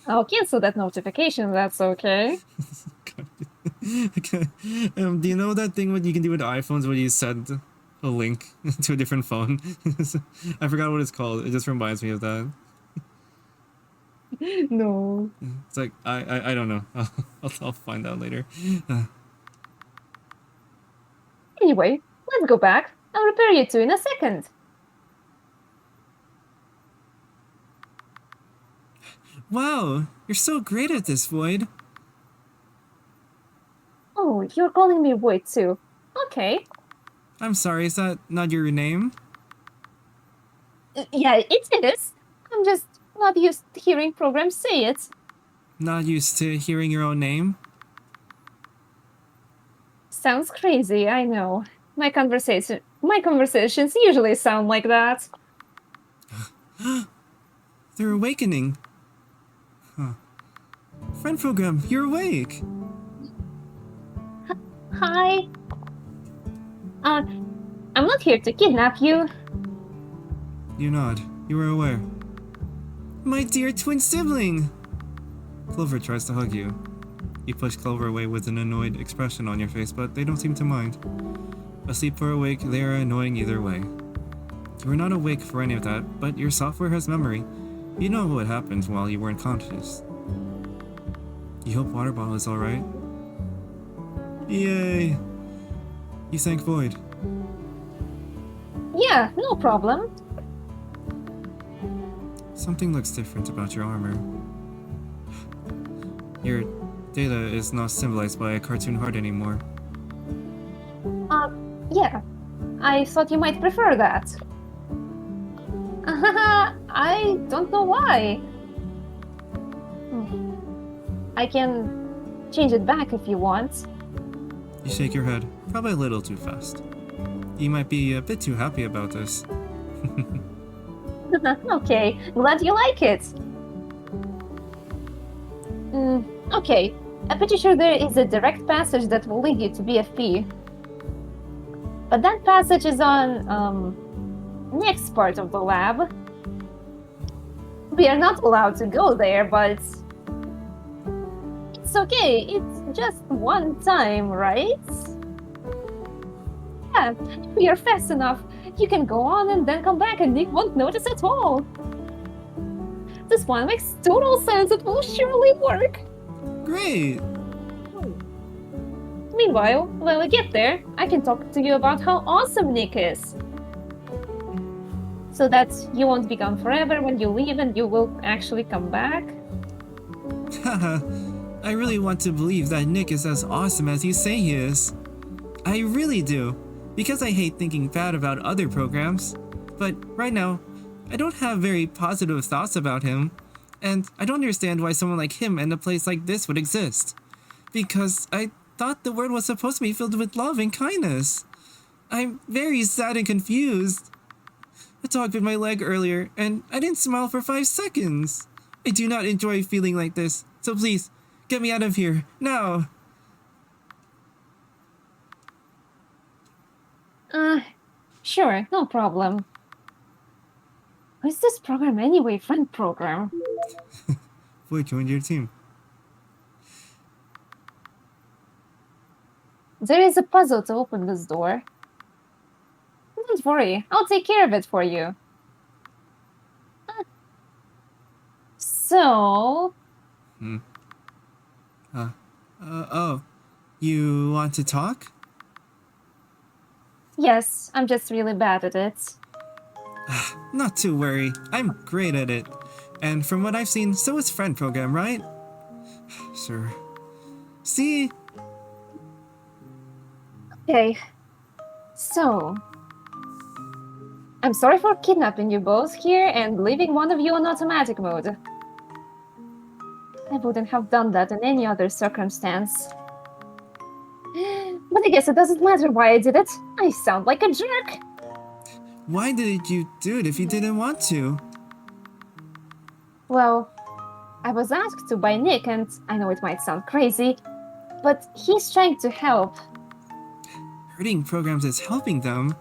I'll cancel that notification, that's okay. Okay. Do you know that thing what you can do with iPhones when you send a link to a different phone? I forgot what it's called. It just reminds me of that. No. It's like I don't know. I'll find out later. Anyway, let's go back. I'll repair you two in a second. Wow, you're so great at this, Void. Oh, you're calling me Void too. Okay. I'm sorry, is that not your name? Yeah, it is. I'm just not used to hearing programs say it. Not used to hearing your own name? Sounds crazy, I know. My conversations usually sound like that. They're awakening. Huh. Friend program, you're awake. Hi. I'm not here to kidnap you. You nod. You were aware. My dear twin sibling! Clover tries to hug you. You push Clover away with an annoyed expression on your face, but they don't seem to mind. Asleep or awake, they are annoying either way. You were not awake for any of that, but your software has memory. You know what happened while you weren't conscious. You hope Water Bottle is alright? Yay! You thank Void. Yeah, no problem. Something looks different about your armor. Your data is not symbolized by a cartoon heart anymore. Yeah. I thought you might prefer that. I don't know why. I can change it back if you want. You shake your head, probably a little too fast. You might be a bit too happy about this. Okay, glad you like it. Okay, I'm pretty sure there is a direct passage that will lead you to BFP. But that passage is on, next part of the lab. We are not allowed to go there, but it's okay. It's just one time, right? Yeah, if we are fast enough, you can go on and then come back and Nick won't notice at all. This one makes total sense. It will surely work. Great! Meanwhile, when we get there, I can talk to you about how awesome Nick is. So that you won't be gone forever when you leave and you will actually come back. Haha, I really want to believe that Nick is as awesome as you say he is. I really do, because I hate thinking bad about other programs. But right now, I don't have very positive thoughts about him, and I don't understand why someone like him and a place like this would exist. Because I thought the world was supposed to be filled with love and kindness. I'm very sad and confused. A dog bit my leg earlier, and I didn't smile for 5 seconds. I do not enjoy feeling like this, so please, get me out of here, now! Sure, no problem. What's this program anyway? Friend program? Boy joined your team. There is a puzzle to open this door. Don't worry, I'll take care of it for you. So... Oh, you want to talk? Yes, I'm just really bad at it. Not to worry, I'm great at it. And from what I've seen, so is Friend Program, right? Sure. See? Okay. So... I'm sorry for kidnapping you both here and leaving one of you on automatic mode. I wouldn't have done that in any other circumstance. But I guess it doesn't matter why I did it. I sound like a jerk. Why did you do it if you didn't want to? Well, I was asked to by Nick, and I know it might sound crazy, but he's trying to help. Hurting programs is helping them.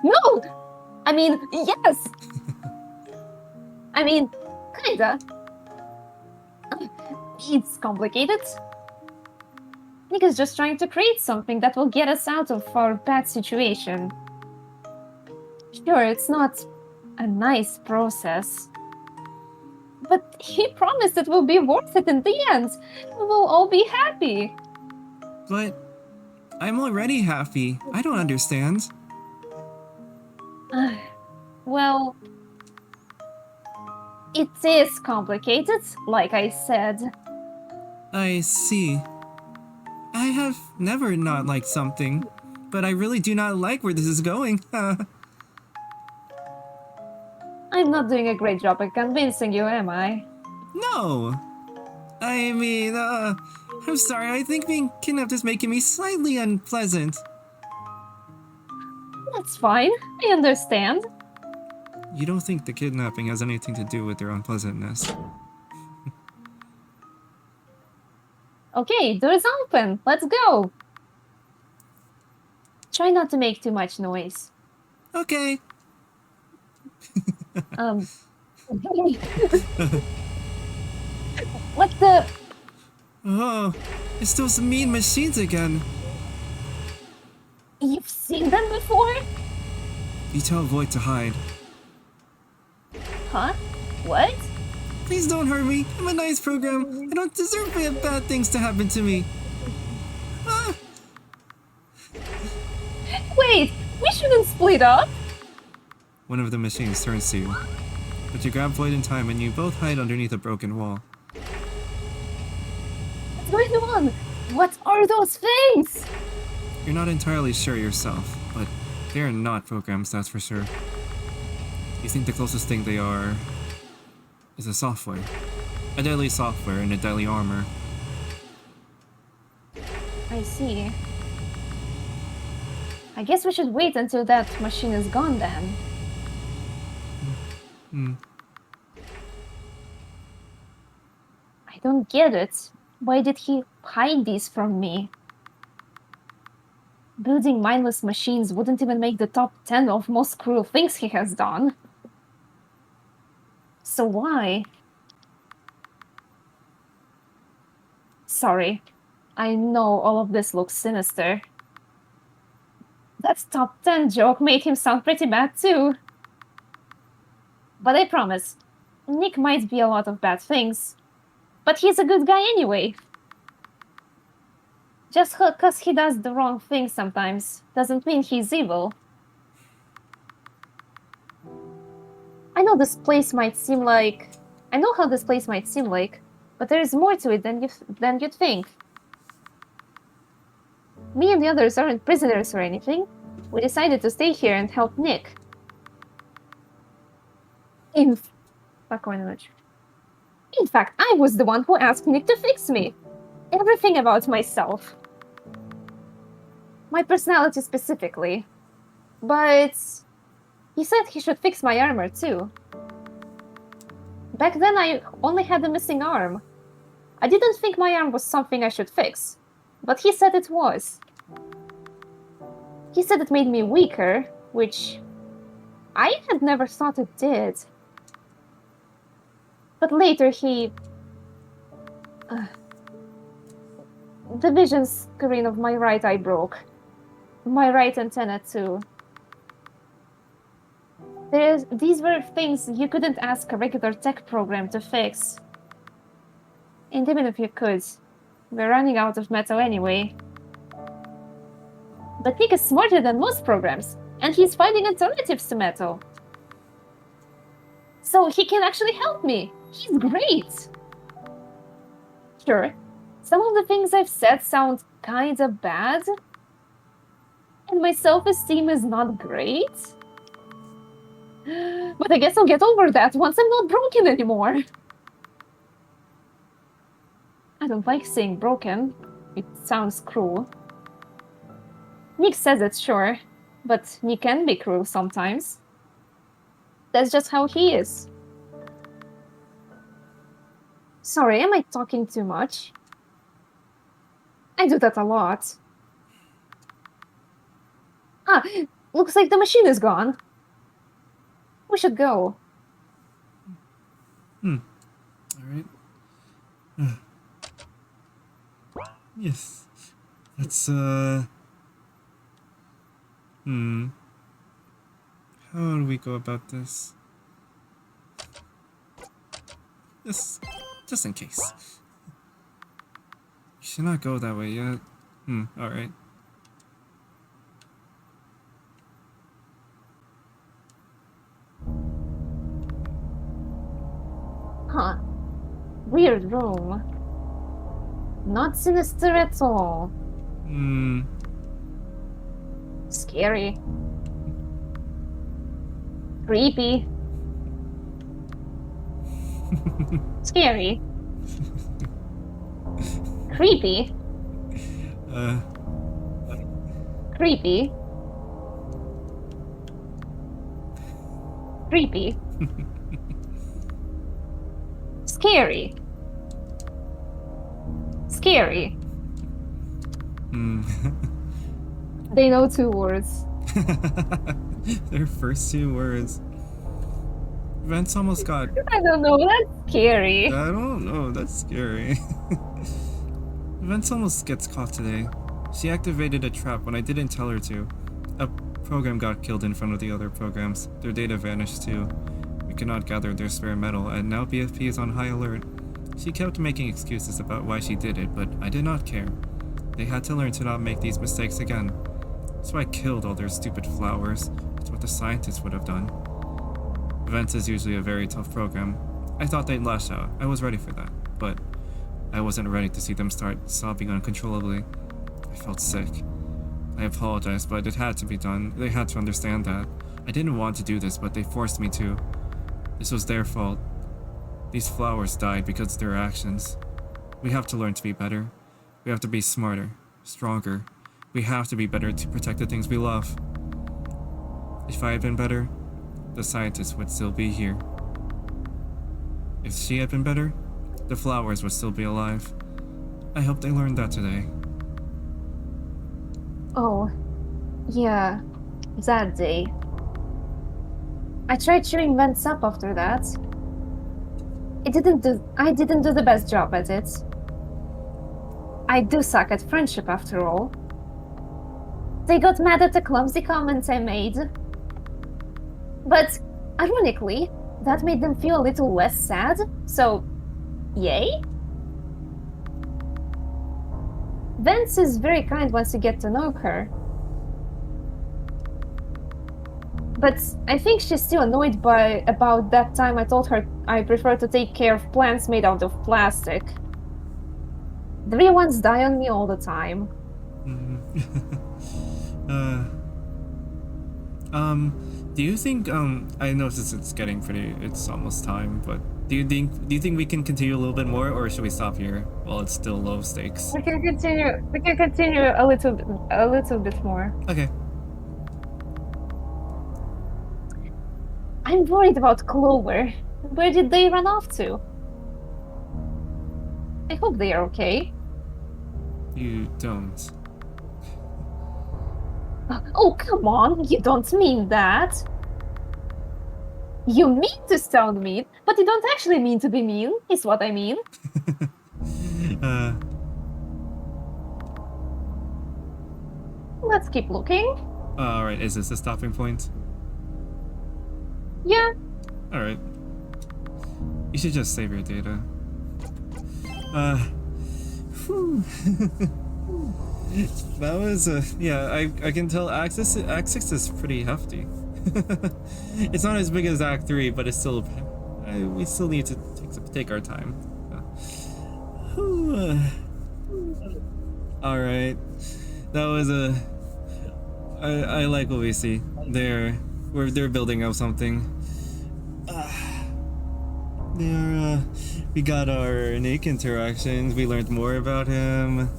No! I mean, yes! I mean, kinda. It's complicated. Nick is just trying to create something that will get us out of our bad situation. Sure, it's not a nice process. But he promised it will be worth it in the end. We will all be happy. But I'm already happy. I don't understand. Well, it is complicated, like I said. I see. I have never not liked something, but I really do not like where this is going. I'm not doing a great job at convincing you, am I? No! I mean, I'm sorry, I think being kidnapped is making me slightly unpleasant. That's fine. I understand. You don't think the kidnapping has anything to do with their unpleasantness? Okay, door's open. Let's go. Try not to make too much noise. Okay. What the? Oh, it's those mean machines again. You've seen them before? You tell Void to hide. Huh? What? Please don't hurt me. I'm a nice program. I don't deserve bad things to happen to me. Ah. Wait, we shouldn't split up. One of the machines turns to you. But you grab Void in time and you both hide underneath a broken wall. What's going on? What are those things? You're not entirely sure yourself, but they are not programs, that's for sure. You think the closest thing they are is a software. A deadly software and a deadly armor. I see. I guess we should wait until that machine is gone then. I don't get it. Why did he hide these from me? Building mindless machines wouldn't even make the top 10 of most cruel things he has done. So why? Sorry. I know all of this looks sinister. That top 10 joke made him sound pretty bad too. But I promise, Nick might be a lot of bad things, but he's a good guy anyway. Just because he does the wrong thing sometimes doesn't mean he's evil. I know how this place might seem like, but there is more to it than you'd think. Me and the others aren't prisoners or anything. We decided to stay here and help Nick. In fact, I was the one who asked Nick to fix me. Everything about myself. My personality specifically. But he said he should fix my armor too. Back then I only had a missing arm. I didn't think my arm was something I should fix, but he said it was. He said it made me weaker, which I had never thought it did. But later he... the vision screen of my right eye broke. My right antenna too. These were things you couldn't ask a regular tech program to fix. And even if you could, we're running out of metal anyway. But Nick is smarter than most programs, and he's finding alternatives to metal. So he can actually help me. He's great. Sure, some of the things I've said sound kinda bad, and my self-esteem is not great. But I guess I'll get over that once I'm not broken anymore. I don't like saying broken. It sounds cruel. Nick says it, sure, but Nick can be cruel sometimes. That's just how he is. Sorry, am I talking too much? I do that a lot. Ah, looks like the machine is gone. We should go. Alright. Yes. Let's, how do we go about this? Just in case. You should not go that way yet. Alright. Huh. Weird room. Not sinister at all. Scary. Creepy. Scary. Creepy. Creepy. Creepy. Scary. Scary. They know 2 words. Their first 2 words. Vance almost got... I don't know, that's scary. I don't know, that's scary. Vance almost gets caught today. She activated a trap when I didn't tell her to. A program got killed in front of the other programs. Their data vanished too. We cannot gather their spare metal, and now BFP is on high alert. She kept making excuses about why she did it, but I did not care. They had to learn to not make these mistakes again. So I killed all their stupid flowers. It's what the scientists would have done. Vance is usually a very tough program. I thought they'd lash out. I was ready for that, but I wasn't ready to see them start sobbing uncontrollably. I felt sick. I apologized, but it had to be done. They had to understand that. I didn't want to do this, but they forced me to. This was their fault. These flowers died because of their actions. We have to learn to be better. We have to be smarter, stronger. We have to be better to protect the things we love. If I had been better, the scientists would still be here. If she had been better, the flowers would still be alive. I hope they learned that today. Oh, yeah, that day. I tried cheering Vance up after that. I didn't do the best job at it. I do suck at friendship after all. They got mad at the clumsy comments I made. But, ironically, that made them feel a little less sad, so yay? Vance is very kind once you get to know her. But I think she's still annoyed about that time I told her I prefer to take care of plants made out of plastic. The real ones die on me all the time. Do you think, I know since it's almost time, but do you think we can continue a little bit more, or should we stop here while it's still low stakes? We can continue a little bit more. Okay. I'm worried about Clover. Where did they run off to? I hope they are okay. You don't. Oh, come on, you don't mean that. You mean to sound mean, but you don't actually mean to be mean, is what I mean. Let's keep looking. Alright, is this a stopping point? Yeah. Alright. You should just save your data. That was yeah, I can tell Act 6 is pretty hefty. It's not as big as Act 3, but it's still we still need to take our time. Alright. That was I like what we see. They're building up something. We got our Nick interactions. We learned more about him.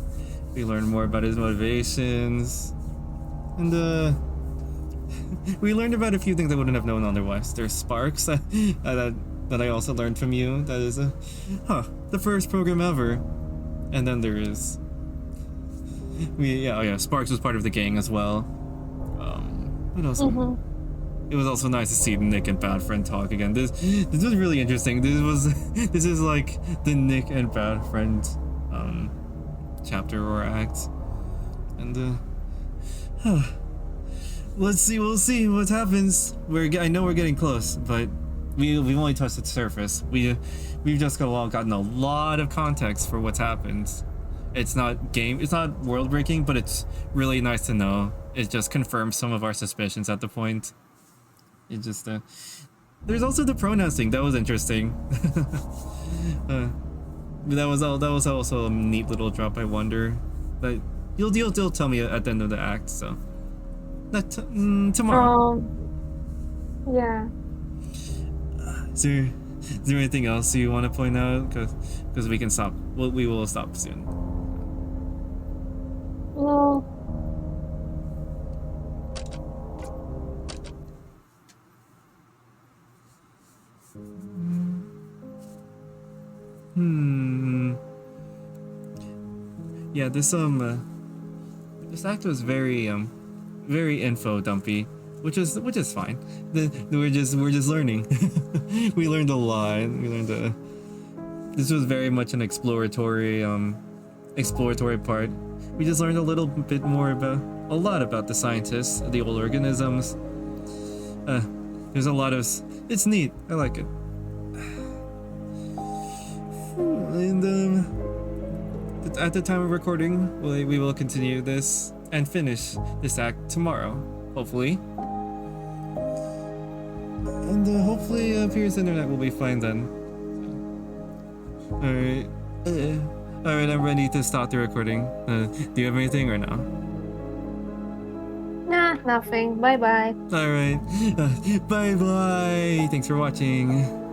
We learned more about his motivations. And we learned about a few things I wouldn't have known otherwise. There's sparks that I also learned from you. That is the first program ever. And then there is Sparks was part of the gang as well. What else? It was also nice to see Nick and Bad Friend talk again. This was really interesting. This is like the Nick and Bad Friend chapter or act. And let's see. We'll see what happens. I know we're getting close, but we've only touched the surface. We've just gotten a lot of context for what's happened. It's not world breaking, but it's really nice to know. It just confirms some of our suspicions at the point. It just there's also the pronouns thing that was interesting. That was also a neat little drop. I wonder, but you'll tell me at the end of the act. So that tomorrow. Yeah. Is there anything else you want to point out? Because we can stop. We will stop soon. No. Yeah, this act was very info dumpy, which is fine. We're just learning. We learned a lot. This was very much an exploratory part. We just learned a little bit more a lot about the scientists, the old organisms. There's a lot of it's neat. I like it. And at the time of recording, we will continue this and finish this act tomorrow, hopefully. And hopefully Pier's internet will be fine then. Alright. Alright, I'm ready to stop the recording. Do you have anything or no? Nah, nothing. Bye bye. Alright. Bye bye. Thanks for watching.